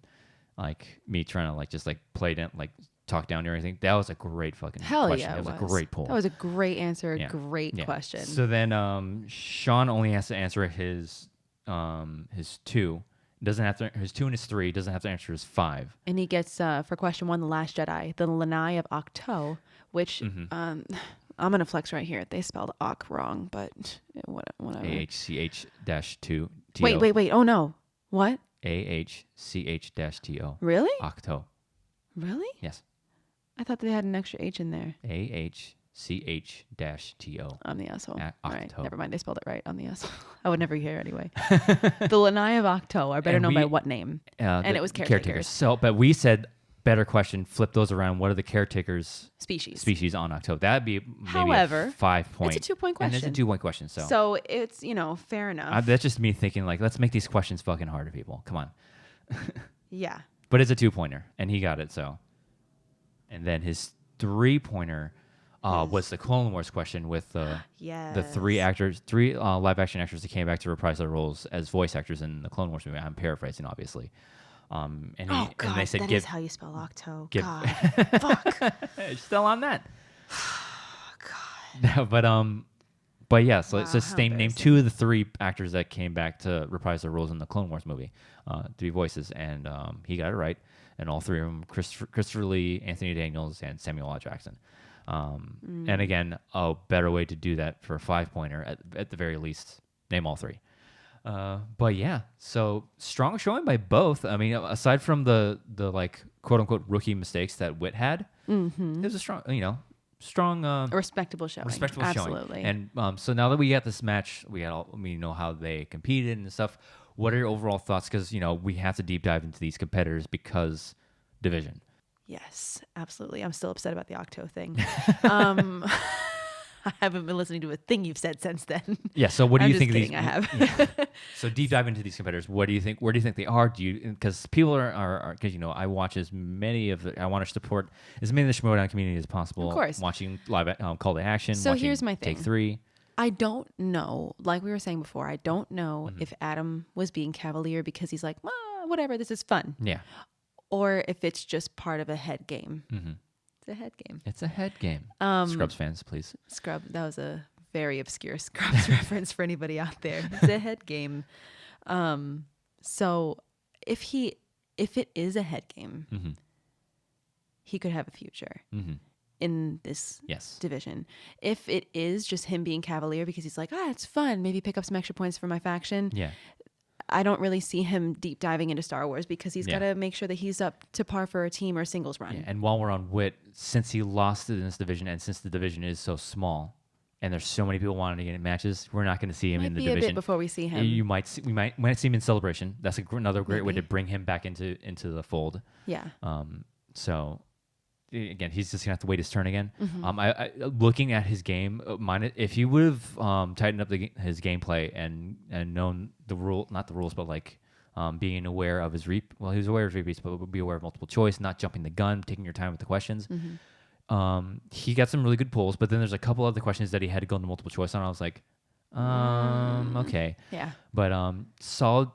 like me trying to like just like play it, like talk down or anything. That was a great fucking question. Yeah, That was a great poll. That was a great answer. Yeah. Great question. So then Shawn only has to answer his 2. Doesn't have to his 2 and his 3. Doesn't have to answer his 5. And he gets for question 1, the Last Jedi, the Lanai of Ahch-To, which I'm gonna flex right here. They spelled Ak wrong, but whatever. AHCH-2. Wait. Oh no. What? AHCH-TO. Really? Ahch-To. Really? Yes. I thought they had an extra H in there. AHCH-TO. I'm the asshole. All right. Never mind. They spelled it right. I'm the asshole. I would never hear anyway. The Lanai of Ahch-To are better known by what name? And it was caretakers. So, but we said better question. Flip those around. What are the caretakers species on Ahch-To? That'd be maybe However, a 5-point. It's a 2-point question. And it's a 2-point question. So it's fair enough. That's just me thinking like, let's make these questions fucking hard to people. Come on. Yeah. But it's a 2-pointer, and he got it. So, and then his 3-pointer was the Clone Wars question with the 3 live action actors that came back to reprise their roles as voice actors in the Clone Wars movie. I'm paraphrasing, obviously. And they said, that is how you spell Ahch-To. God, fuck. Still on that. God. But yeah, so it's just name 2 of the 3 actors that came back to reprise their roles in the Clone Wars movie, to be voices, and he got it right. And all 3 of them, Christopher Lee, Anthony Daniels, and Samuel L. Jackson. And again, a better way to do that for a 5-pointer at the very least, name all 3. But yeah, so strong showing by both. I mean, aside from the like quote unquote rookie mistakes that Witt had, it was a strong, a respectable showing. Absolutely. And so now that we got this match, we know how they competed and stuff. What are your overall thoughts? Because we have to deep dive into these competitors because division. Yes, absolutely. I'm still upset about the Ahch-To thing. I haven't been listening to a thing you've said since then. Yeah. So what do you think? Kidding, I have. Yeah. So deep dive into these competitors. What do you think? Where do you think they are? Because people are because I watch I want to support as many of the Schmoedown community as possible. Of course. Watching live Call to Action. So here's my thing. Take 3. I don't know. Like we were saying before, I don't know if Adam was being cavalier because he's like, whatever, this is fun. Yeah. Or if it's just part of a head game. Mm-hmm. It's a head game. It's a head game. Scrubs fans, please. That was a very obscure Scrubs reference for anybody out there. It's a head game. So if it is a head game, he could have a future in this division. If it is just him being cavalier because he's like, it's fun, maybe pick up some extra points for my faction. Yeah. I don't really see him deep diving into Star Wars because he's got to make sure that he's up to par for a team or a singles run. Yeah. And while we're on Witt, since he lost in this division and since the division is so small and there's so many people wanting to get in matches, we're not going to see him in the division. A bit before we see him. We might see him in Celebration. That's another great way to bring him back into the fold. Yeah. So again, he's just gonna have to wait his turn again. I looking at his game, if he would have tightened up his gameplay and known not the rules, but like being aware of his he was aware of repeats, but would be aware of multiple choice, not jumping the gun, taking your time with the questions. He got some really good pulls, but then there's a couple other questions that he had to go into multiple choice on. I was like, okay. Yeah. But solid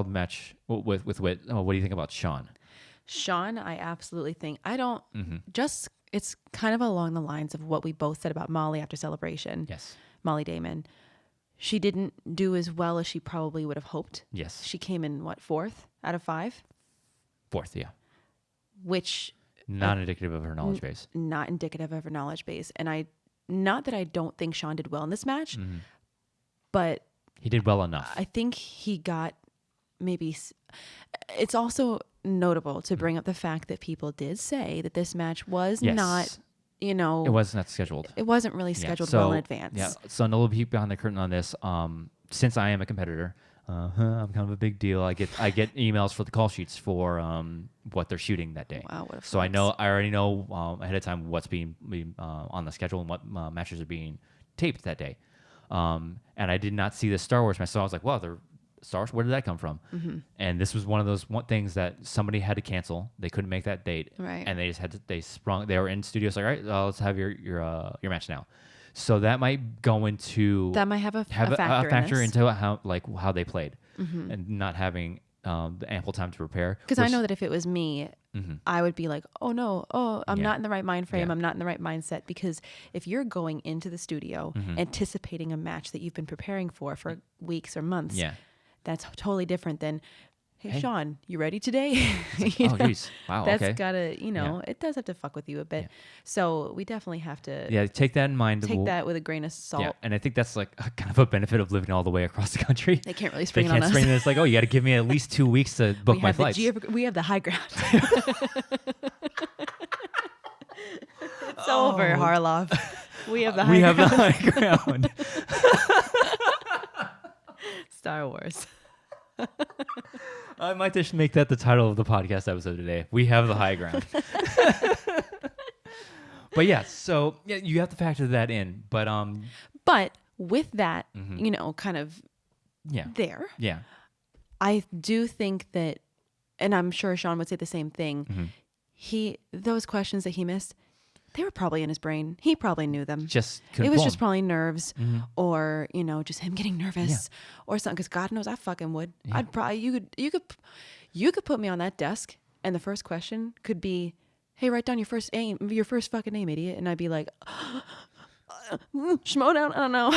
match with Witt. Oh, what do you think about Shawn? Shawn, I absolutely think it's kind of along the lines of what we both said about Molly after Celebration. Yes. Molly Damon. She didn't do as well as she probably would have hoped. Yes. She came in, what, 4th out of 5? 4th, yeah. Which... Not indicative of her knowledge base. Not indicative of her knowledge base. And not that I don't think Shawn did well in this match, but... He did well enough. I think he got maybe... It's also notable to bring up the fact that people did say that this match was not... It was not scheduled. It wasn't really scheduled well in advance. Yeah. So a little peek behind the curtain on this. Since I am a competitor, I'm kind of a big deal. I get emails for the call sheets for what they're shooting that day. Wow, what a so I already know ahead of time what's being on the schedule and what matches are being taped that day. And I did not see the Star Wars match, so I was like, "Wow, they're Star Wars. Where did that come from?" And this was one of those things that somebody had to cancel. They couldn't make that date, right? And they just had to. They were in studio. So, all right, let's have your match now. So that might go into that might have a factor into how they played and not having the ample time to prepare. Because I know that if it was me, I would be like, oh no, I'm not in the right mind frame. I'm not in the right mindset. Because if you're going into the studio anticipating a match that you've been preparing for weeks or months, that's totally different than, hey, Shawn, you ready today? Like, geez. Wow, that's gotta, it does have to fuck with you a bit. Yeah. So we definitely have to take that in mind. Take that with a grain of salt. Yeah, and I think that's like kind of a benefit of living all the way across the country. They can't really spring it on us. It's like, you got to give me at least 2 weeks to book my flights. We have the high ground. It's over, Harloff. We have the high ground. Star Wars. I might just make that the title of the podcast episode today. We have the high ground. But so you have to factor that in. But with that, kind of there. Yeah. I do think that, and I'm sure Shawn would say the same thing. Those questions that he missed, they were probably in his brain. He probably knew them. It was just probably nerves, or just him getting nervous, or something. Because God knows I fucking would. Yeah. I'd probably you could put me on that desk, and the first question could be, "Hey, write down your first fucking name, idiot," and I'd be like, "Schmoedown, I don't know."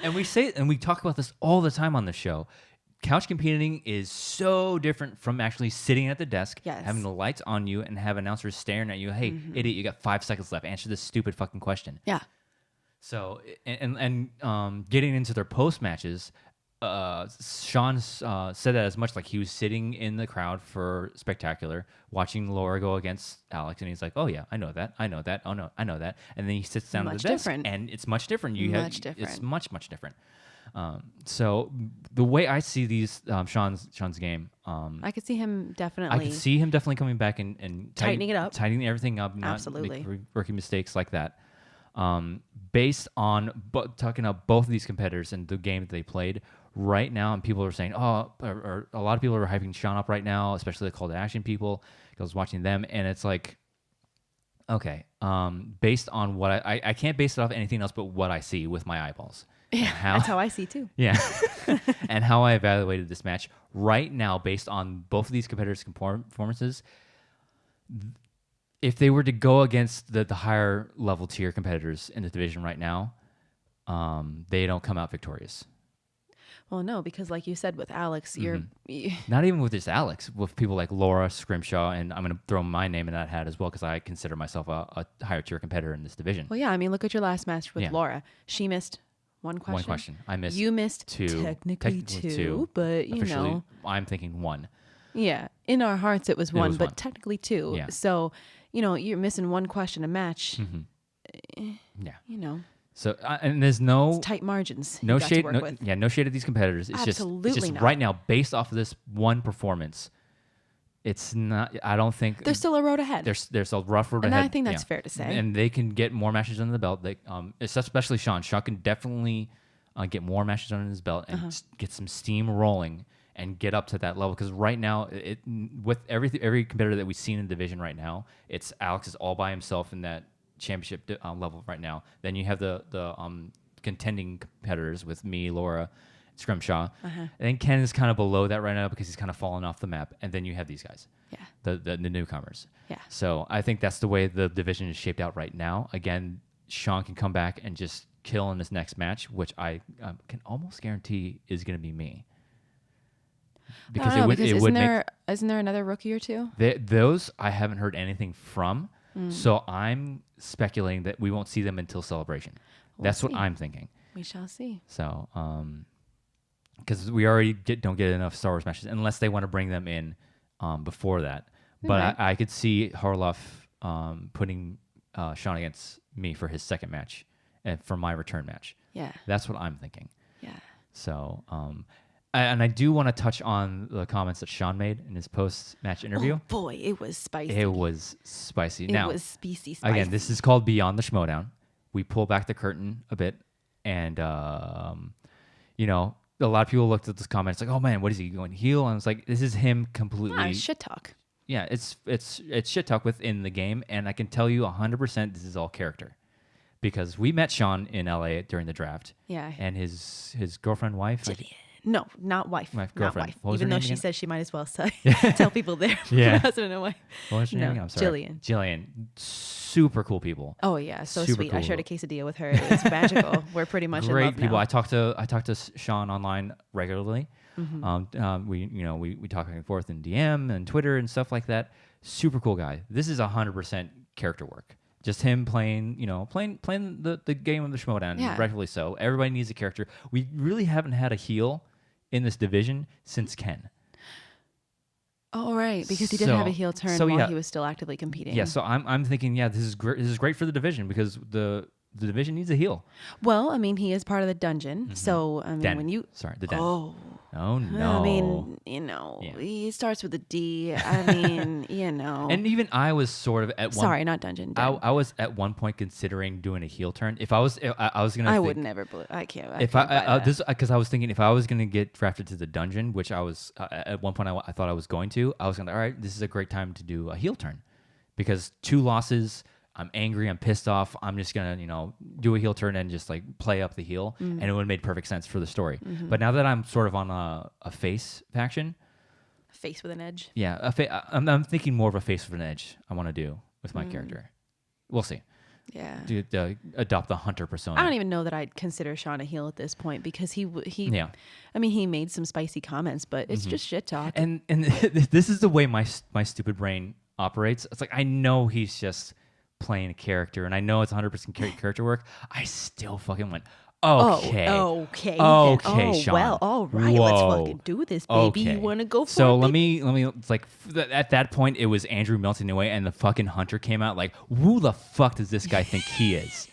And we talk about this all the time on the show. Couch competing is so different from actually sitting at the desk, having the lights on you, and have announcers staring at you. Hey, idiot, you got 5 seconds left. Answer this stupid fucking question. Yeah. So, and getting into their post matches, Shawn said that as much. Like, he was sitting in the crowd for Spectacular, watching Laura go against Alex, and he's like, "Oh yeah, I know that. Oh no, I know that." And then he sits down at the desk, and it's much different. It's much different. So the way I see these Shawn's game, I could see him definitely coming back and tightening it up, tightening everything up, absolutely, not rookie mistakes like that. Based on talking about both of these competitors and the game that they played right now, and people are saying, or a lot of people are hyping Shawn up right now, especially the Call to Action people. I was watching them, and it's like, okay, based on what I can't base it off anything else but what I see with my eyeballs. Yeah, that's how I see too. Yeah. And how I evaluated this match right now based on both of these competitors' performances, if they were to go against the higher level tier competitors in the division right now, they don't come out victorious. Well, no, because like you said with Alex, you're... Not even with just Alex, with people like Laura, Scrimshaw, and I'm going to throw my name in that hat as well because I consider myself a higher tier competitor in this division. Well, yeah, I mean, look at your last match with Laura. She missed... One question. I missed. You missed two. Technically two, but officially, I'm thinking 1. Yeah, in our hearts it was 1, but technically 2. Yeah. So, you're missing 1 question a match. Yeah. So and there's no it's tight margins. No shade. No shade at these competitors. It's Absolutely just not. Right now, based off of this one performance, it's not. I don't think there's still a road ahead. There's a rough road ahead. And I think that's fair to say. And they can get more matches under the belt. They, especially Shawn. Shawn can definitely get more matches under his belt and get some steam rolling and get up to that level. Because right now, with every competitor that we've seen in the division right now, it's Alex is all by himself in that championship level right now. Then you have the contending competitors with me, Laura, Scrimshaw. And then Ken is kind of below that right now because he's kind of fallen off the map. And then you have these guys, the newcomers. Yeah. So I think that's the way the division is shaped out right now. Again, Shawn can come back and just kill in this next match, which I can almost guarantee is going to be me. Because isn't there another rookie or two? Those I haven't heard anything from. So I'm speculating that we won't see them until Celebration. That's what I'm thinking. We shall see. So, because we already don't get enough Star Wars matches unless they want to bring them in before that. But I could see Harloff putting Shawn against me for his second match and for my return match. Yeah. That's what I'm thinking. Yeah. So, and I do want to touch on the comments that Shawn made in his post-match interview. Oh boy, it was spicy. It was spicy. It was spicy. Again, this is called Beyond the Schmoedown. We pull back the curtain a bit, and you know, a lot of people looked at this comment. It's like, oh man, what is he going heel? And it's like, this is him completely shit talk. Yeah, it's shit talk within the game, and I can tell you 100% this is all character, because we met Shawn in LA during the draft. Yeah, and his girlfriend, wife. No, not wife. My girlfriend. Not wife. Even though she said she might as well tell people there. Husband and wife. What was her name? I'm sorry. Jillian. Super cool people. Oh yeah, so Super sweet. cool. I shared a quesadilla with her. It was magical. We're pretty much great in love people. now. I talk to Shawn online regularly. We talk back and forth in DM and Twitter and stuff like that. Super cool guy. This is 100% character work. Just him playing the game of the Schmoedown, rightfully so. Everybody needs a character. We really haven't had a heel in this division since Ken. Oh right, because he didn't have a heel turn while he was still actively competing. Yeah, so I'm thinking, this is great. This is great for the division because the division needs a heel. Well, I mean, he is part of the dungeon, so I mean, the den. Oh no! I mean, he starts with a D. I mean, And even I was sort of at one. Sorry, not dungeon. I was at one point considering doing a heel turn. If I was gonna. I would never. I can't. Because I was thinking if I was gonna get drafted to the dungeon, which I was at one point I thought I was going to. I was gonna. All right, this is a great time to do a heel turn, because 2 losses. I'm angry. I'm pissed off. I'm just gonna, do a heel turn and just like play up the heel, and it would have made perfect sense for the story. But now that I'm sort of on a face faction, face with an edge. Yeah, I'm thinking more of a face with an edge. I want to do with my character. We'll see. Yeah. Adopt the hunter persona. I don't even know that I'd consider Shawn a heel at this point because he. I mean, he made some spicy comments, but it's just shit talk. And this is the way my stupid brain operates. It's like I know he's just playing a character, and I know it's 100% character work. I still fucking went, okay, Shawn. Well, all right, let's fucking do this, baby. You want to go for it? So let me. It's like at that point, it was Andrew melting away, and the fucking hunter came out. Like, who the fuck does this guy think he is?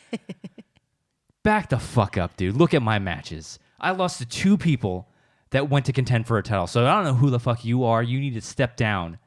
Back the fuck up, dude. Look at my matches. I lost to 2 people that went to contend for a title. So I don't know who the fuck you are. You need to step down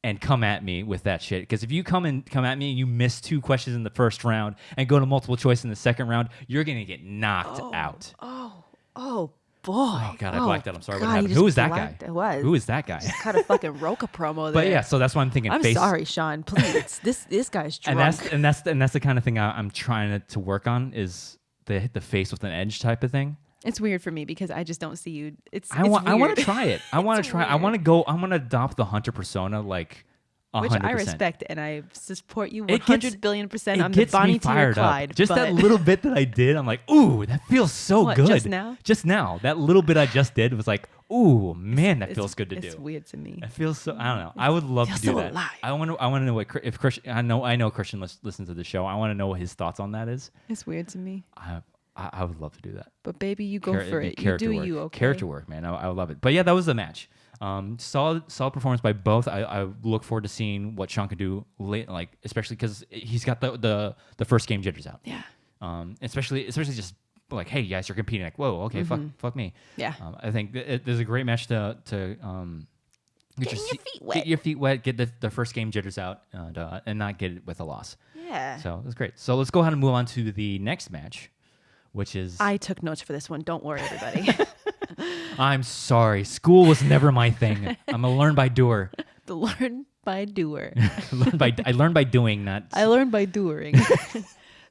and come at me with that shit. Because if you come at me and you miss 2 questions in the first round and go to multiple choice in the second round, you're going to get knocked out. Oh, boy. Oh, God, I blacked out. I'm sorry. What happened? Who was that guy? Who is that guy? Just kind of fucking Roka promo there. But yeah, so that's what I'm thinking. I'm sorry, Shawn. Please. This guy's drunk. And that's the kind of thing I'm trying to work on is the face with an edge type of thing. It's weird for me because I just don't see you. I want to try it. I want to try. I want to go. I'm going to adopt the hunter persona like 100%. Which I respect and I support you 100 billion%. I'm the Bonnie to your Clyde. Just that little bit that I did, I'm like, ooh, that feels so good. Just now? Just now. That little bit I just did was like, ooh, man, that feels good to do. It's weird to me. It feels so. I don't know. I would love to do that. Alive. I want to know what if Christian. I know Christian listens to the show. I want to know what his thoughts on that is. It's weird to me. I would love to do that. But baby, you go for it. You do work. you, okay? Character work, man. I would love it. But yeah, that was the match. Solid performance by both. I look forward to seeing what Shawn can do late, like especially because he's got the first game jitters out. Yeah. Especially just like, hey, you guys are competing. Like, whoa, okay, fuck me. Yeah. I think there's a great match to get your feet wet, get the first game jitters out, and not get it with a loss. Yeah. So it was great. So let's go ahead and move on to the next match, which is... I took notes for this one. Don't worry, everybody. I'm sorry. School was never my thing. I'm a learn by doer. The learn by doer. I learned by doing, not. I learned by doing.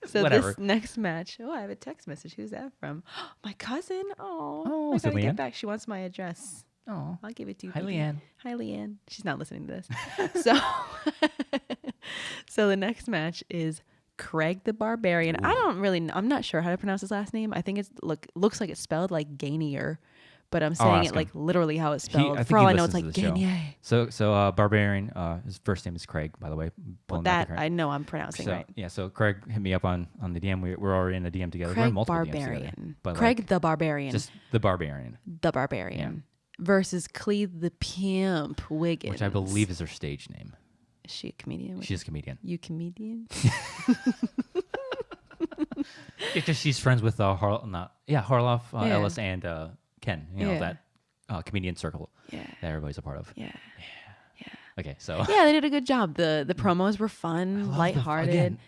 So Whatever. this next match. Oh, I have a text message. Who's that from? My cousin. Oh, I is it gotta get Leanne? back. She wants my address. Oh, I'll give it to you. hi, baby. Leanne. Hi, Leanne. She's not listening to this. So, so the next match is Craig the Barbarian. Ooh. I'm not sure how to pronounce his last name. I think looks like it's spelled like Gainier, but I'm saying ask it him. like literally how it's spelled. I think For all he I know, it's listens like to the show. Gainier. So Barbarian, his first name is Craig, by the way. Well, Pulling that back I know I'm pronouncing so, right. Yeah, so Craig hit me up on the DM. We're already in a DM together. We're Craig in multiple DMs Barbarian. together. But Craig like, the Barbarian. just the Barbarian, The Barbarian versus Klee the Pimp Wiggins. which I believe is her stage name. Is she a comedian? She's a comedian. You comedian? Because she's friends with Harloff, Yeah. Ellis, and Ken. You know, Yeah. that comedian circle Yeah. that everybody's a part of. Yeah. Okay, so Yeah, they did a good job. The promos were fun, lighthearted. Again,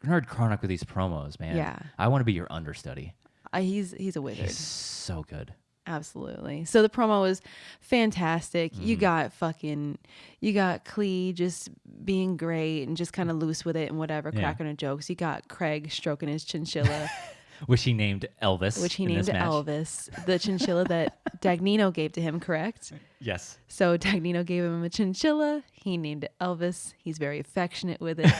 Nerd Chronic with these promos, man. Yeah. I want to be your understudy. He's a wizard. He's so good. Absolutely. So the promo was fantastic. Mm-hmm. You got Klee just being great and just kind of loose with it and whatever, cracking her jokes. You got Craig stroking his chinchilla, Which he named Elvis. which he in named this match. Elvis, the chinchilla that Dagnino gave to him, correct? Yes. So Dagnino gave him a chinchilla. He named it Elvis. He's very affectionate with it.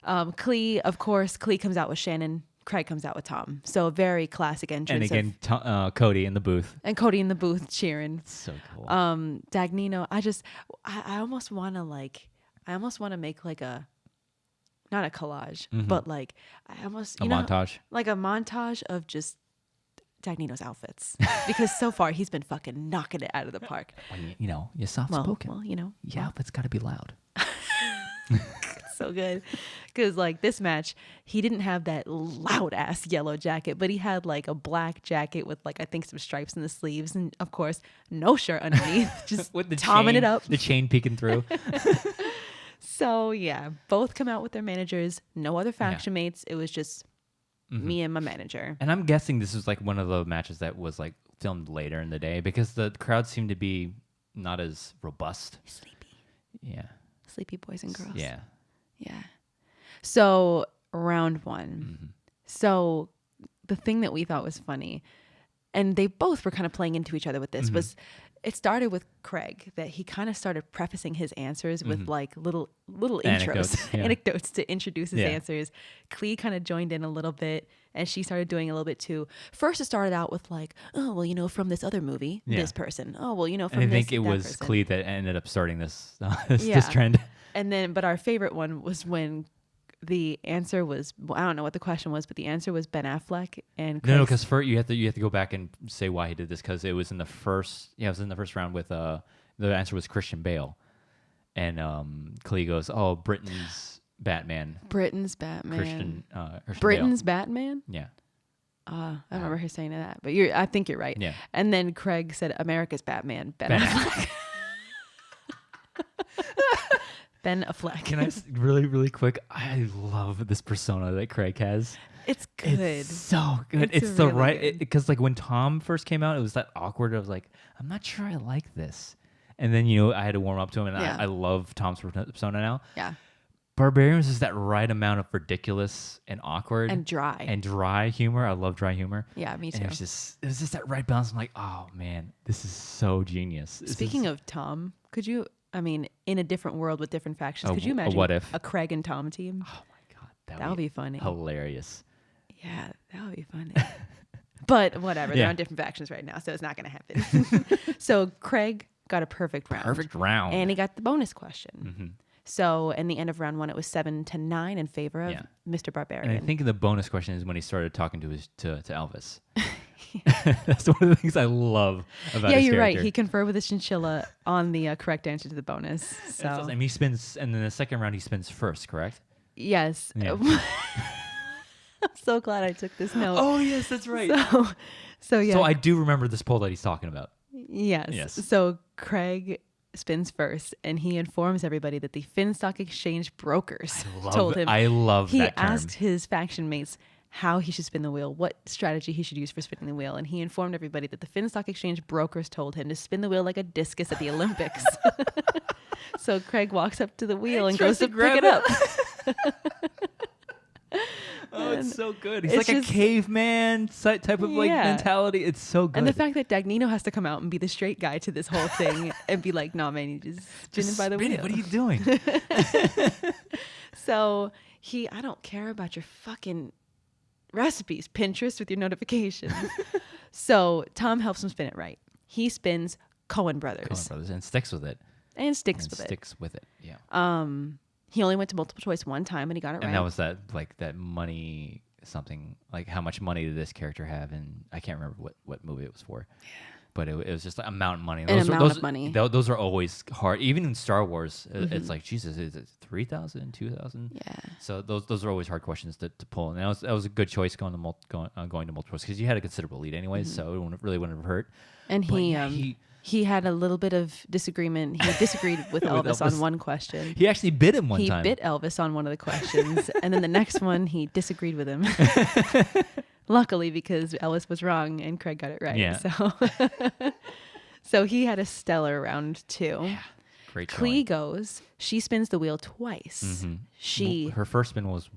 Klee, of course, Klee comes out with Shannon. Craig comes out with Tom. So a very classic entrance. And again, Cody in the booth. And Cody in the booth cheering. So cool. Dagnino, I almost want to make like not a collage, but like I almost, montage. like a montage of just Dagnino's outfits, because so far he's been fucking knocking it out of the park. When you're soft spoken. Well, Yeah, outfit's got to be loud. so good, because like this match, he didn't have that loud ass yellow jacket, but he had like a black jacket with like I think some stripes in the sleeves, and of course no shirt underneath, just With the tomming chain, it up. the chain peeking through. So yeah, both come out with their managers. No other faction mates. It was just me and my manager. And I'm guessing this was like one of the matches that was like filmed later in the day because the crowd seemed to be not as robust. Sleepy boys and girls. Yeah. So round one. So the thing that we thought was funny, and they both were kind of playing into each other with this, was it started with Craig, that he kind of started prefacing his answers with like little Anecdotes, intros, anecdotes to introduce his answers. Klee kind of joined in a little bit, and she started doing a little bit too. First, it started out with like, oh, well, from this other movie, this person. Oh, well, from And I this, think it that was person. Klee that ended up starting this this trend. And then, but our favorite one was when the answer was, I don't know what the question was, but the answer was Ben Affleck and No, because first you have to go back and say why he did this because it was in the first round with the answer was Christian Bale, and Klee goes, oh, Britain's Batman. Britain's Batman. Christian Britain's Bale. Batman. Yeah. I remember her saying that, but I think you're right. Yeah. And then Craig said, America's Batman. Ben Affleck. Ben Affleck. Can I really, really quick? I love this persona that Craig has. It's good. It's so good. It's really the right good. because like when Tom first came out, it was that awkward. I was like, I'm not sure I like this. And then I had to warm up to him, and I love Tom's persona now. Yeah. Barbarians is that right amount of ridiculous and awkward And dry humor. I love dry humor. Yeah, me too. And it was just that right balance. I'm like, oh man, this is so genius. Speaking of Tom, in a different world with different factions, could you a imagine what if? a Craig and Tom team? Oh my god, That would be funny. Hilarious. Yeah, that would be funny. But whatever, they're on different factions right now, so it's not going to happen. So Craig got a perfect round. Perfect round. And he got the bonus question. So in the end of round one, it was 7-9 in favor of Mr. Barbarian. And I think the bonus question is when he started talking to Elvis. That's one of the things I love about his you're character. right. He conferred with his chinchilla on the correct answer to the bonus. So And he spins, and then the second round he spins first, correct? yes. Yeah. I'm so glad I took this note. Oh yes, that's right. So yeah. So I do remember this poll that he's talking about. Yes. So Craig spins first, and he informs everybody that the Finstock Exchange brokers told him. I love he that term. asked his faction mates, how he should spin the wheel, what strategy he should use for spinning the wheel. And he informed everybody that the Finns Stock Exchange brokers told him to spin the wheel like a discus at the Olympics. So Craig walks up to the wheel and goes to pick it up. Oh, it's so good. He's like a caveman type of like mentality. It's so good. And the fact that Dagnino has to come out and be the straight guy to this whole thing and be like, "Nah, man, you just spin it by the wheel. What are you doing?" So I don't care about your fucking recipes, Pinterest with your notifications. So Tom helps him spin it right. He spins Coen Brothers. And sticks with it. And sticks with it. Yeah. He only went to multiple choice one time and he got it right. And that was that money something, like how much money did this character have, and I can't remember what movie it was for. Yeah. But it was just like amount of money. Of money. Those are always hard. Even in Star Wars, it's like, Jesus, is it 3,000, 2,000? Yeah. So those are always hard questions to pull. And that was a good choice going to multiple choice because you had a considerable lead anyways, so it really wouldn't have hurt. And he had a little bit of disagreement. He disagreed with Elvis on one question. He actually bit him one time. He bit Elvis on one of the questions. And then the next one, he disagreed with him. Luckily, because Elvis was wrong and Craig got it right. Yeah. So he had a stellar round 2. Yeah. Great. Klee goes. She spins the wheel twice. Mm-hmm. Her first spin was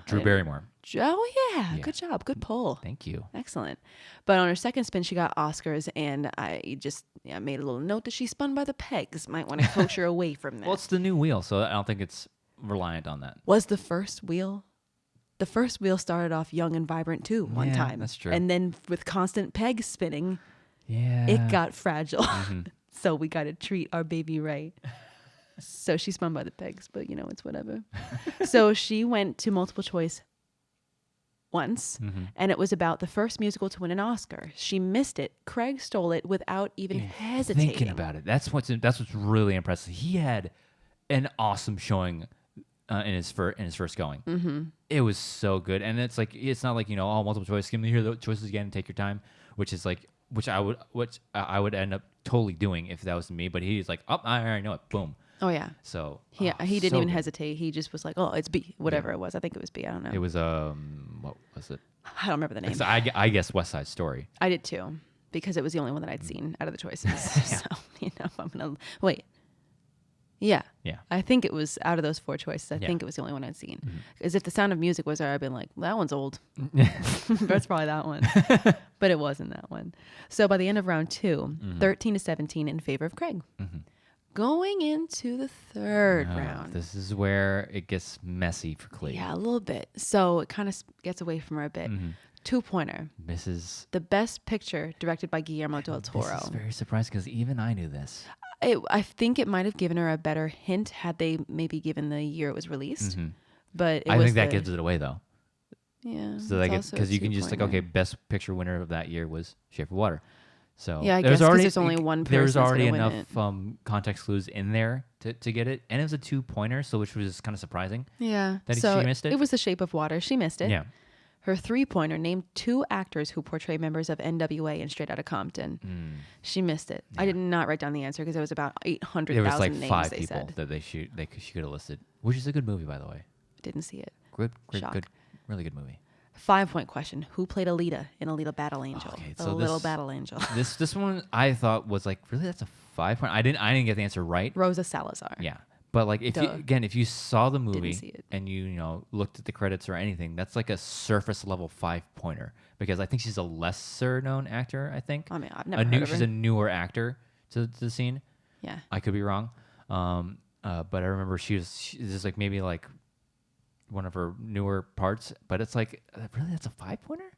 Drew Barrymore. Oh yeah, good job, good pull. Thank you. Excellent. But on her second spin, she got Oscars, and I just made a little note that she spun by the pegs. Might want to coach her away from that. Well, it's the new wheel, so I don't think it's reliant on that. Was the first wheel? The first wheel started off young and vibrant too. One time, that's true. And then with constant pegs spinning, yeah, it got fragile. Mm-hmm. So we got to treat our baby right. So she spun by the pegs, but it's whatever. So she went to multiple choice once, and it was about the first musical to win an Oscar. She missed it. Craig stole it without even hesitating. Thinking about it, that's what's really impressive. He had an awesome showing in his first going. Mm-hmm. It was so good, and it's not like all multiple choice. Give me hear the choices again and take your time, which I would end up totally doing if that was me. But he's like, oh, I already know it. Boom. Oh yeah. So he didn't even hesitate. He just was like, oh, it's B, whatever it was. I think it was B. I don't know. It was what was it? I don't remember the name. I guess West Side Story. I did too, because it was the only one that I'd seen out of the choices. So I'm gonna wait. Yeah. Yeah. I think it was out of those 4 choices. I think it was the only one I'd seen. Because if The Sound of Music was there, I'd been like, well, that one's old. That's probably that one. But it wasn't that one. So by the end of round 2, 13-17 in favor of Craig. Mm-hmm. Going into the third round. This is where it gets messy for Klee. Yeah, a little bit. So it kind of gets away from her a bit. 2-pointer. Mrs. The Best Picture, directed by Guillermo del Toro. This is very surprising because even I knew this. I think it might have given her a better hint had they maybe given the year it was released. But I think that gives it away though. Yeah. So because you can just Best Picture winner of that year was Shape of Water. So yeah, I guess because there's only one person. There's already enough context clues in there to get it, and it was a 2-pointer, so which was kind of surprising. Yeah. That she missed it. It was The Shape of Water. She missed it. Yeah. Her 3-pointer named 2 actors who portray members of NWA and Straight Outta Compton. She missed it. Yeah. I did not write down the answer because it was about 800,000 names. There was like 5 they people said. that she could have listed, which is a good movie, by the way. Didn't see it. Good, really good movie. 5-point question: who played Alita in Alita Battle Angel? Okay, so Little Battle Angel. This one I thought was like, really, that's a 5-point. I didn't get the answer right. Rosa Salazar. Yeah. But like if you saw the movie see it. and you looked at the credits or anything, that's like a surface level 5-pointer because I think she's a lesser known actor. I think. I mean, I've never heard of her. She's a newer actor to the scene. Yeah. I could be wrong, but I remember she's just like maybe like one of her newer parts. But it's like really that's a 5-pointer.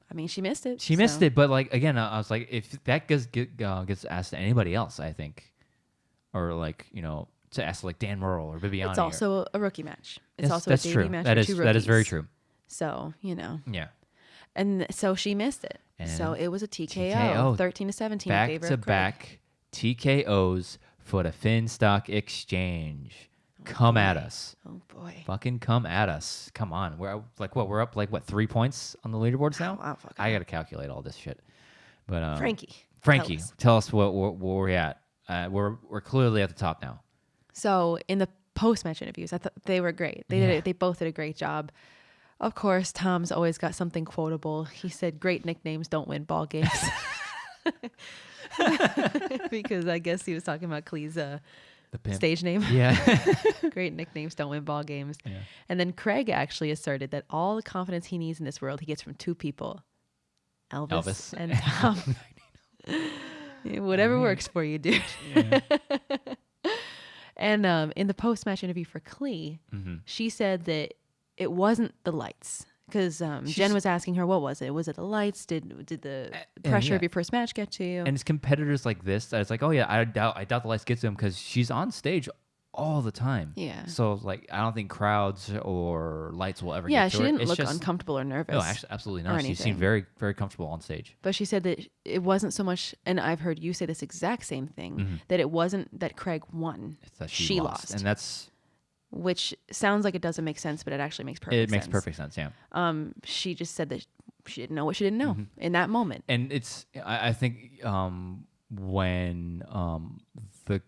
I mean, she missed it. She missed it, but like again, I was like, if that gets asked to anybody else, I think, or like to ask like Dan Murrell or Bibiani. It's also a rookie match. It's also that's a true. daily match. That is very true. So Yeah. And so she missed it. And so it was a TKO. 13-17 in favor of Craig. Back TKOs for the Finstock Exchange. Come at us. Oh boy. Fucking come at us. Come on. We're up 3 points on the leaderboards now? Wow, I got to calculate all this shit. But Frankie, tell us where we're at. We're clearly at the top now. So in the post-match interviews, I thought they were great. They both did a great job. Of course, Tom's always got something quotable. He said, "Great nicknames don't win ball games." Because I guess he was talking about Klee's The pimp. stage name. Yeah. Great nicknames don't win ball games. Yeah. And then Craig actually asserted that all the confidence he needs in this world he gets from two people, Elvis. And Tom. Yeah, whatever works for you, dude. Yeah. And in the post-match interview for Klee, she said that it wasn't the lights. Because Jen was asking her, what was it? Was it the lights? Did the pressure of your first match get to you? And it's competitors like this that it's like, oh yeah, I doubt the lights get to him because she's on stage all the time. Yeah. So like, I don't think crowds or lights will ever. Yeah, get to she her. didn't It's look just, uncomfortable or nervous. No, actually, absolutely not. She anything. seemed very, very comfortable on stage. But she said that it wasn't so much, and I've heard you say this exact same thing, that it wasn't that Craig won. It's that she lost. and that's. Which sounds like it doesn't make sense, but it actually makes perfect sense. It makes perfect sense, yeah. She just said that she didn't know what she didn't know in that moment. And it's, I think when the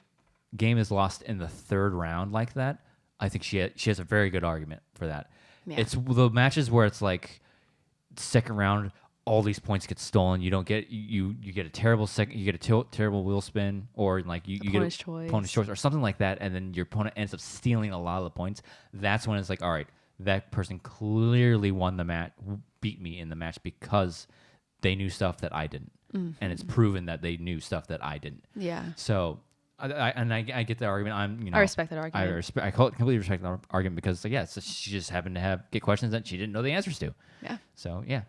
game is lost in the third round like that, I think she has a very good argument for that. Yeah. It's the matches where it's like second round, all these points get stolen. You don't get you get a terrible second. You get a terrible wheel spin, or like you get Opponent's choice. opponent's choice or something like that, and then your opponent ends up stealing a lot of the points. That's when it's like, all right, that person clearly won the match, beat me in the match because they knew stuff that I didn't, and it's proven that they knew stuff that I didn't. Yeah. So. I get the argument. I respect that argument. I completely respect the argument because so she just happened to get questions that she didn't know the answers to. Yeah. So yeah.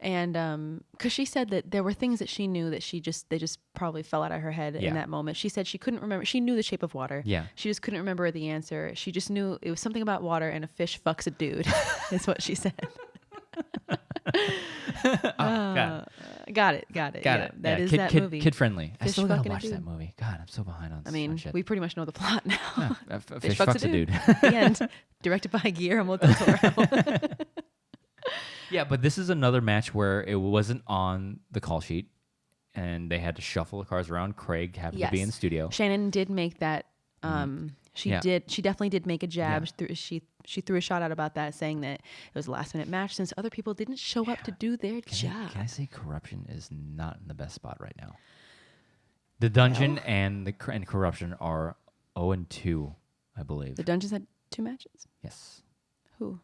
And because she said that there were things that she knew that they just probably fell out of her head in that moment. She said she couldn't remember. She knew the shape of water. Yeah. She just couldn't remember the answer. She just knew it was something about water and a fish fucks a dude. Is what she said. Got it. That is that movie. Kid friendly. I Fish still gotta fucking a watch dude. that movie. God, I'm so behind on. I mean, on shit. we pretty much know the plot now. Fish fucks a dude. The end. Directed by Guillermo del Toro. Yeah, but this is another match where it wasn't on the call sheet, and they had to shuffle the cards around. Craig happened to be in the studio. Shannon did make that. She definitely did make a jab. She threw a shot out about that, saying that it was a last minute match since other people didn't show up to do their job. Can I say corruption is not in the best spot right now? The dungeon and corruption are 0-2, I believe. The dungeons had 2 matches. Yes. Who?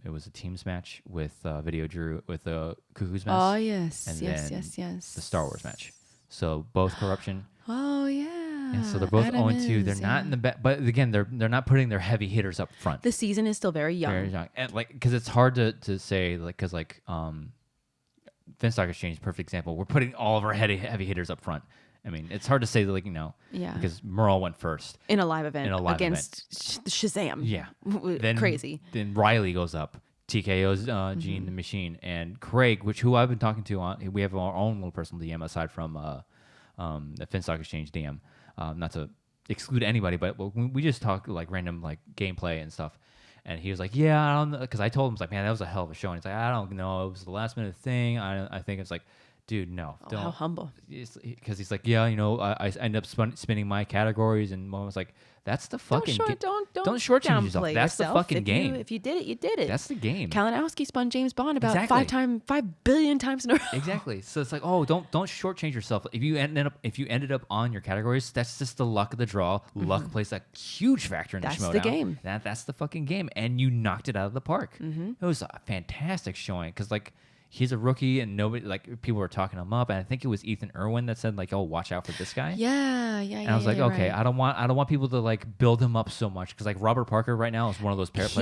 It was a teams match with Video Drew with the Cuckoo's Mess. Oh yes, and yes. The Star Wars match. So both corruption. Oh yeah. Yeah, so they're both 0-2. They're not in the but again, they're not putting their heavy hitters up front. The season is still very young. Very young, and because it's hard to say because Finstock Exchange, perfect example. We're putting all of our heavy hitters up front. I mean, it's hard to say because Merle went first in a live event against Shazam. Yeah, crazy. Then Riley goes up. TKO's Gene the Machine, and Craig, who I've been talking to on. We have our own little personal DM aside from the Finstock Exchange DM. Not to exclude anybody, but we just talk like random gameplay and stuff. And he was like, "Yeah, I don't know," because I told him, "Man, that was a hell of a show." And he's like, "I don't know, it was the last minute thing. I think it's like." Dude, no, don't. How humble. Because he's like, yeah, I end up spinning my categories, and Mom was like, that's the fucking game. Don't shortchange yourself. That's the fucking game. If you did it, you did it. That's the game. Kalinowski spun James Bond about Exactly. 5 billion times in a row. Exactly. So it's like, don't shortchange yourself. If you ended up on your categories, that's just the luck of the draw. Luck plays a huge factor in the Schmoedown. That's the game. That's the fucking game, and you knocked it out of the park. It was a fantastic showing because he's a rookie, and nobody people were talking him up, and I think it was Ethan Irwin that said "Oh, watch out for this guy." Yeah. And I was like, okay, right. I don't want people to build him up so much because Robert Parker right now is one of those players.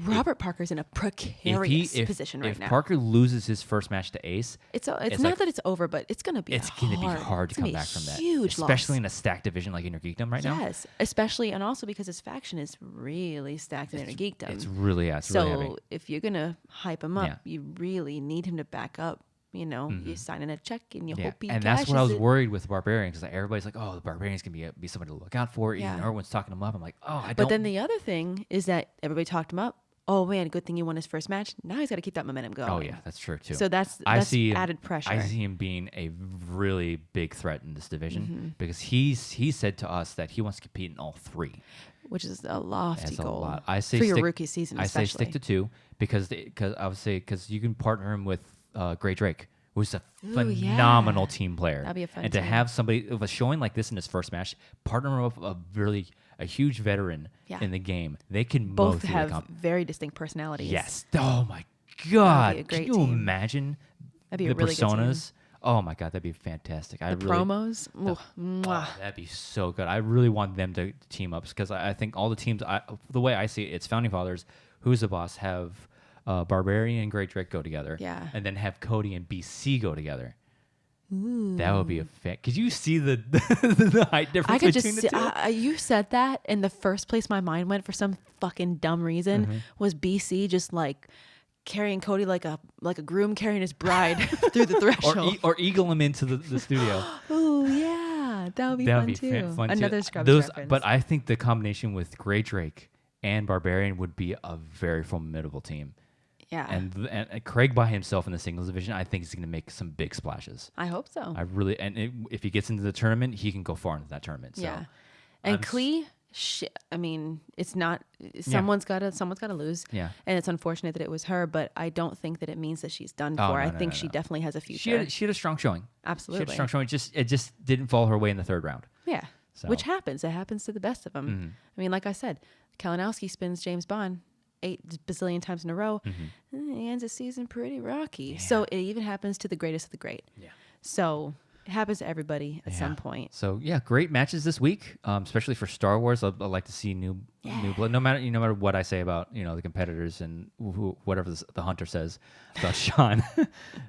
Robert Parker's in a precarious position right now. If Parker loses his first match to Ace, it's not that it's over, but it's gonna be hard to come back from that, huge especially loss. in a stacked division like Inner Geekdom right now. Yes, especially and also because his faction is really stacked in Inner Geekdom. It's really really heavy. If you're gonna hype him up, you really need him to back up. You sign in a check and you hope he and cashes that's what I was it. worried with Barbarian because everybody's like, oh, the Barbarian's gonna be somebody to look out for. Even everyone's talking him up. I'm like, oh, I don't. But then the other thing is that everybody talked him up. Oh man, good thing he won his first match. Now he's got to keep that momentum going. Oh yeah, that's true too. So that's added pressure. I see him being a really big threat in this division because he said to us that he wants to compete in all 3. which is a lofty That's a goal lot. I say for your stick, rookie season. I say Especially. stick to 2 because I would say because you can partner him with Great Drake, who's a phenomenal team player. That'd be a fun And to team. have somebody of a showing like this in his first match, partner him with a huge veteran in the game. They can both through have the very distinct personalities. Yes. Oh my God. That'd be a great Can you team. imagine That'd be the a really good team. personas? Oh my God, that'd be fantastic. The promos. Ooh, mwah. That'd be so good. I really want them to team up because I think all the teams, the way I see it, it's Founding Fathers, Who's the Boss, have Barbarian and Great Drake go together. Yeah. And then have Cody and BC go together. Ooh. That would be a fan. Could you see the the height difference I could between just the two? see, you said that, and the first place my mind went for some fucking dumb reason was BC just like carrying Cody like a groom carrying his bride through the threshold. Or eagle him into the studio. Oh yeah, that would be fun too. Fun Another too. Scrubs reference. But I think the combination with Great Drake and Barbarian would be a very formidable team. yeah, And Craig by himself in the singles division, I think he's going to make some big splashes. I hope so. If he gets into the tournament, he can go far into that tournament. So Yeah, and I'm s- Klee. I mean, it's not. Someone's got to lose. Yeah. and it's unfortunate that it was her, but I don't think that it means that she's done Oh, for. no, I no, think no, she no. definitely has a future. She had a strong showing. She had Absolutely. a strong showing. It just didn't fall her way in the third round. Yeah. So- Which happens. It happens to the best of them. Mm-hmm. I mean, like I said, Kalinowski spins James Bond 8 bazillion times in a row. Mm-hmm. And he ends the season pretty rocky. So it even happens to the greatest of the great. Yeah. So it happens to everybody at some point. So yeah, great matches this week, especially for Star Wars. I'd like to see new blood. No matter what I say about the competitors and whatever the hunter says about Shawn.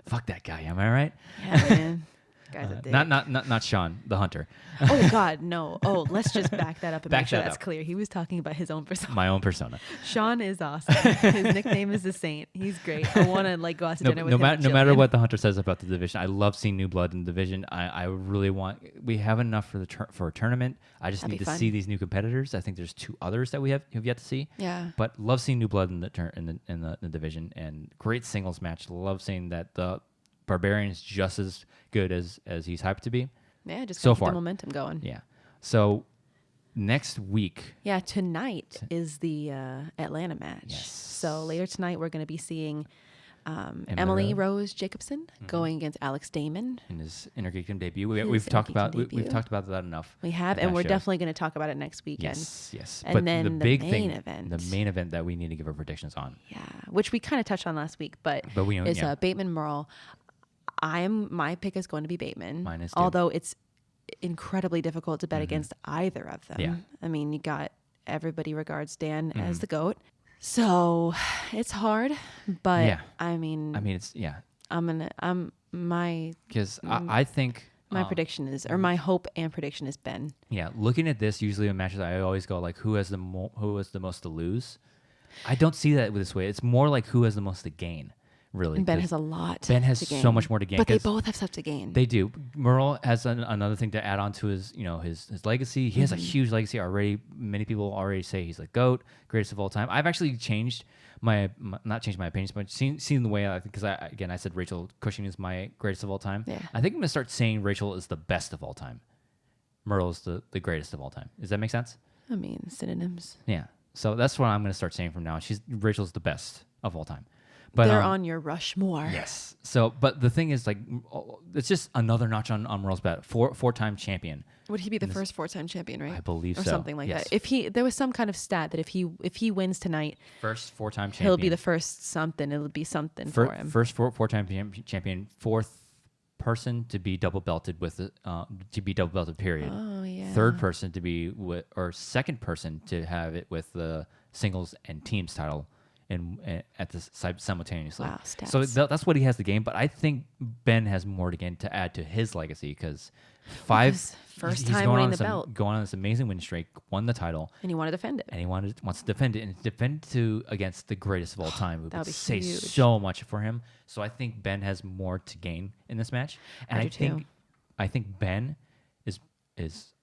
Fuck that guy. Am I right? Yeah, man. Guy's a dick. Not Shawn, the hunter. Oh, God, no. Oh, let's just back that up and Back make sure that that's up. clear. He was talking about his own persona. My own persona. Sean is awesome. His nickname is the Saint. He's great. I want to go out to dinner with him. No matter what the hunter says about the division, I love seeing new blood in the division. I really want. We have enough for a tournament. I just That'd need be to fun. see these new competitors. I think there's 2 others that we have yet to see. Yeah. But love seeing new blood in the division, and great singles match. Love seeing that the Barbarian is just as good as he's hyped to be. Yeah, just So keep far. the momentum going. Yeah. So next week, Yeah, tonight is the Atlanta match. Yes. So later tonight, we're going to be seeing Emily Emily Rose. Rose Jacobson going against Alex Damon. in his Intergeekdom debut, His we've talked about Intergeekdom we've debut. talked about that enough. We have, at and past we're shows. definitely going to talk about it next weekend. Yes. And But then the the big main thing, event. the main event that we need to give our predictions on. Yeah, which we kind of touched on last week, but we know- it's yeah. Bateman Merle. My pick is going to be Bateman. Mine is too. Although it's incredibly difficult to bet against either of them. Yeah. I mean, you got everybody regards Dan as the GOAT. So it's hard, but Yeah. I mean, it's my because I think prediction is, or my hope and prediction is Ben. yeah. Looking at this, usually in matches, I always go like, who has the most to lose. I don't see that this way. It's more like who has the most to gain. Really, And Ben 'cause has a lot. Ben has to gain. so much more to gain, but they 'cause both have stuff to gain. They do. Merle has another thing to add on to his, his legacy. He has a huge legacy already. Many people already say he's a GOAT, greatest of all time. I've actually changed not changed my opinions, but seen the way I think, because I said Rachel Cushing is my greatest of all time. Yeah. I think I'm gonna start saying Rachel is the best of all time. Merle is the greatest of all time. Does that make sense? I mean, synonyms. Yeah. So that's what I'm gonna start saying from now on. Rachel's the best of all time. But They're on your Rushmore. Yes. So, but the thing is, like, it's just another notch on Merle's bet. Four-time champion. Would he be the first 4-time champion, right? I believe or so. something like Yes. that. There was some kind of stat that if he wins tonight, First 4-time champion. he'll be the first something. It'll be something for him. First four-time champion. Fourth person to be double belted period. Oh yeah. Third person to be or second person to have it with the singles and teams title. At the simultaneously. Wow, So stats. that's what he has to gain. But I think Ben has more to gain to add to his legacy because First he's time going winning on the this belt. going on this amazing win streak, won the title, And you want to defend it. and he wants to defend it and defend it against the greatest of all time. It That would would be say huge. so much for him. So I think Ben has more to gain in this match, and I do too. I think Ben is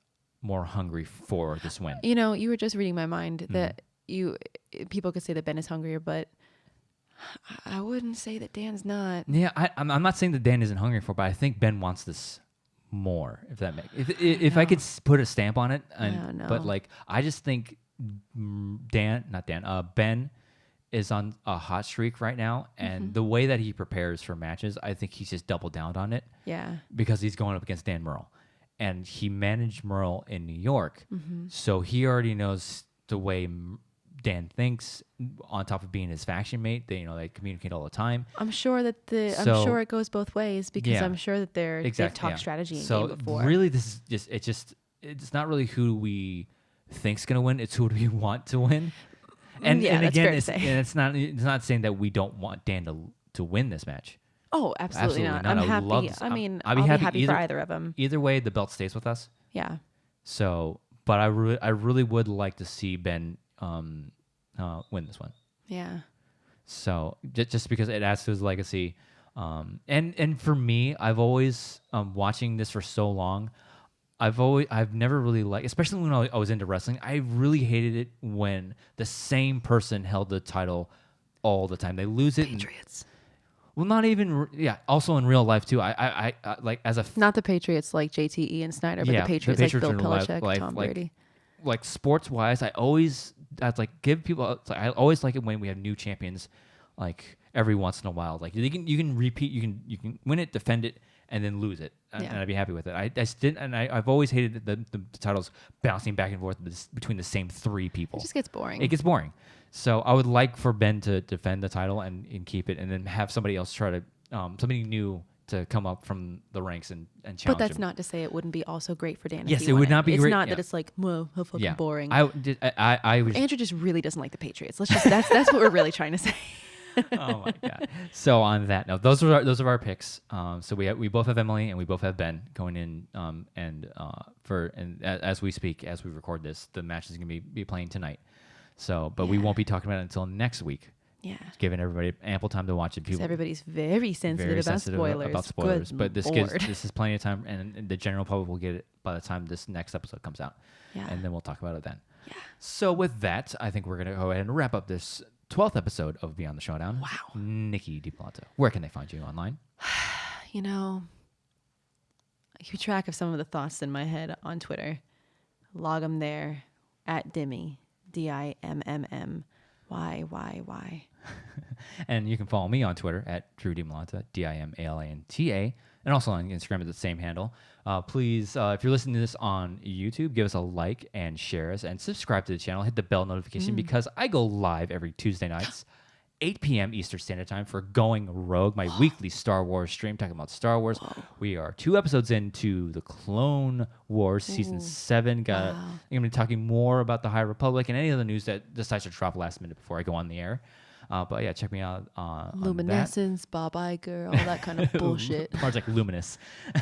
more hungry for this win. You were just reading my mind Mm-hmm. that people could say that Ben is hungrier, but I wouldn't say that Dan's not. Yeah, I'm not saying that Dan isn't hungry for it, but I think Ben wants this more. If that makes if I could put a stamp on it, don't know. but like I just think Ben is on a hot streak right now, and the way that he prepares for matches, I think he's just doubled down on it. Yeah. Because he's going up against Dan Murrell, and he managed Murrell in New York, so he already knows the way Dan thinks. On top of being his faction mate, they communicate all the time. I'm sure that I'm sure it goes both ways because I'm sure that they've talked strategy in game before. Really, this is it's not really who we think's gonna win; it's who we want to win. And again, it's not saying that we don't want Dan to win this match. Oh, absolutely not. I'm happy. I mean, I'll be happy for either of them. Either way, the belt stays with us. Yeah. So, but I really would like to see Ben win this one. Yeah. So just because it adds to his legacy, and for me, I've always watching this for so long. I've never really liked, especially when I was into wrestling, I really hated it when the same person held the title all the time. They lose it. Patriots. Well, not even, also in real life too. I like as a... Not the Patriots like JTE and Snyder, but the Patriots like Bill Belichick, Tom Brady. Like sports-wise, I'd like give people, I always like it when we have new champions, like every once in a while. Like you can repeat, you can win it, defend it, and then lose it, and I'd be happy with it. I've always hated the titles bouncing back and forth between the same three people. It just gets boring. It gets boring. So I would like for Ben to defend the title and keep it, and then have somebody else try to somebody new to come up from the ranks and challenge him. But that's not to say it wouldn't be also great for Dan. Yes, if it would not be it's great. It's not that it's like, well, how fucking boring. I was. Andrew just really doesn't like the Patriots. That's what we're really trying to say. Oh my god! So on that note, those are our picks. So we both have Emily and we both have Ben going in. And as we speak, as we record this, the match is going to be playing tonight. So, but we won't be talking about it until next week. Yeah, giving everybody ample time to watch it. Because everybody's very sensitive about spoilers. But this is plenty of time, and the general public will get it by the time this next episode comes out. Yeah, and then we'll talk about it then. Yeah. So with that, I think we're gonna go ahead and wrap up this 12th episode of Beyond the Schmoedown. Wow. Nicki Dimalanta, where can they find you online? I keep track of some of the thoughts in my head on Twitter. Log them there at Dimmy, DIMMM. Why? And you can follow me on Twitter at Drew Dimalanta, DIMALANTA, and also on Instagram at the same handle. Please, if you're listening to this on YouTube, give us a like and share us and subscribe to the channel. Hit the bell notification because I go live every Tuesday nights, 8 p.m. Eastern Standard Time for Going Rogue, my weekly Star Wars stream talking about Star Wars. We are 2 episodes into the Clone Wars Season 7. I'm going to be talking more about the High Republic and any other news that decides to drop last minute before I go on the air. But yeah, check me out on Luminescence, Bob Iger, all that kind of bullshit. Parts like Luminous.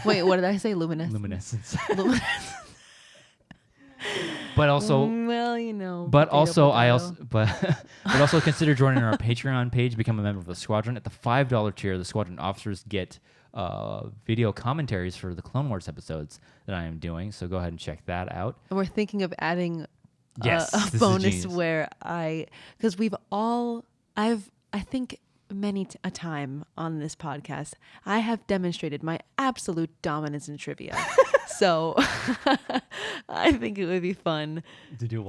Wait, what did I say? Luminescence. But also, well, But also consider joining our Patreon page. Become a member of the Squadron. At the $5 tier, the Squadron officers get video commentaries for the Clone Wars episodes that I am doing. So go ahead and check that out. And we're thinking of adding a bonus where because I think many a time on this podcast, I have demonstrated my absolute dominance in trivia. So I think it would be fun to do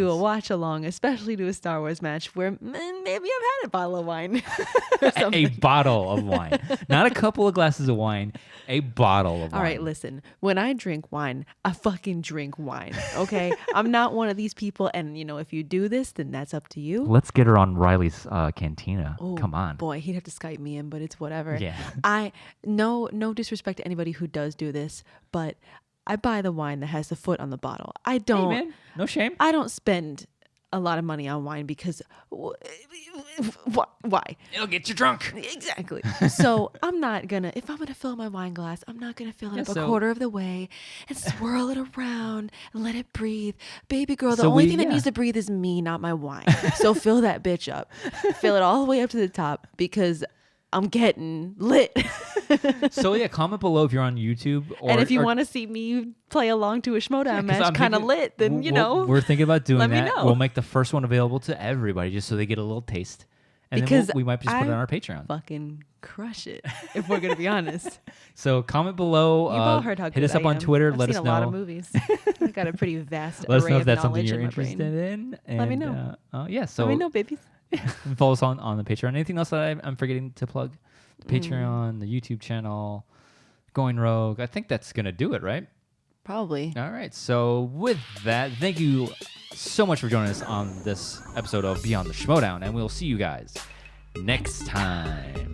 a watch along, especially to a Star Wars match where maybe I've had a bottle of wine. Or something. A bottle of wine, not a couple of glasses of wine, a bottle of wine. All right, listen, when I drink wine, I fucking drink wine. Okay. I'm not one of these people. And if you do this, then that's up to you. Let's get her on Riley's cantina. Oh, come on. Boy, he'd have to Skype me in, but it's whatever. Yeah. No disrespect to anybody who does do this, but I buy the wine that has the foot on the bottle. I don't. Hey, man. No shame. I don't spend a lot of money on wine because why? It'll get you drunk. Exactly. So I'm not gonna. If I'm gonna fill my wine glass, I'm not gonna fill it up a quarter of the way and swirl it around and let it breathe. Baby girl, the only thing that needs to breathe is me, not my wine. So fill that bitch up. Fill it all the way up to the top because I'm getting lit. So yeah, comment below if you're on YouTube. And if you want to see me play along to a Schmoedown match kind of lit, then we're thinking about doing that. Let me know. We'll make the first one available to everybody just so they get a little taste. And because then we might just put it on I our Patreon. fucking crush it, if we're gonna be honest. So comment below. You've all heard how hit good us up I on am. Twitter. I've let seen us a know. lot of movies. I got a pretty vast Let us array know if of that's something knowledge you're in my interested brain. in. And, Let me know. Yeah. So Let me know, babies. follow us on the Patreon. Anything else that I'm forgetting to plug? The Patreon, the YouTube channel, Going Rogue. I think that's gonna do it, right? Probably. All right. So with that, thank you so much for joining us on this episode of Beyond the Schmoedown, and we'll see you guys next time.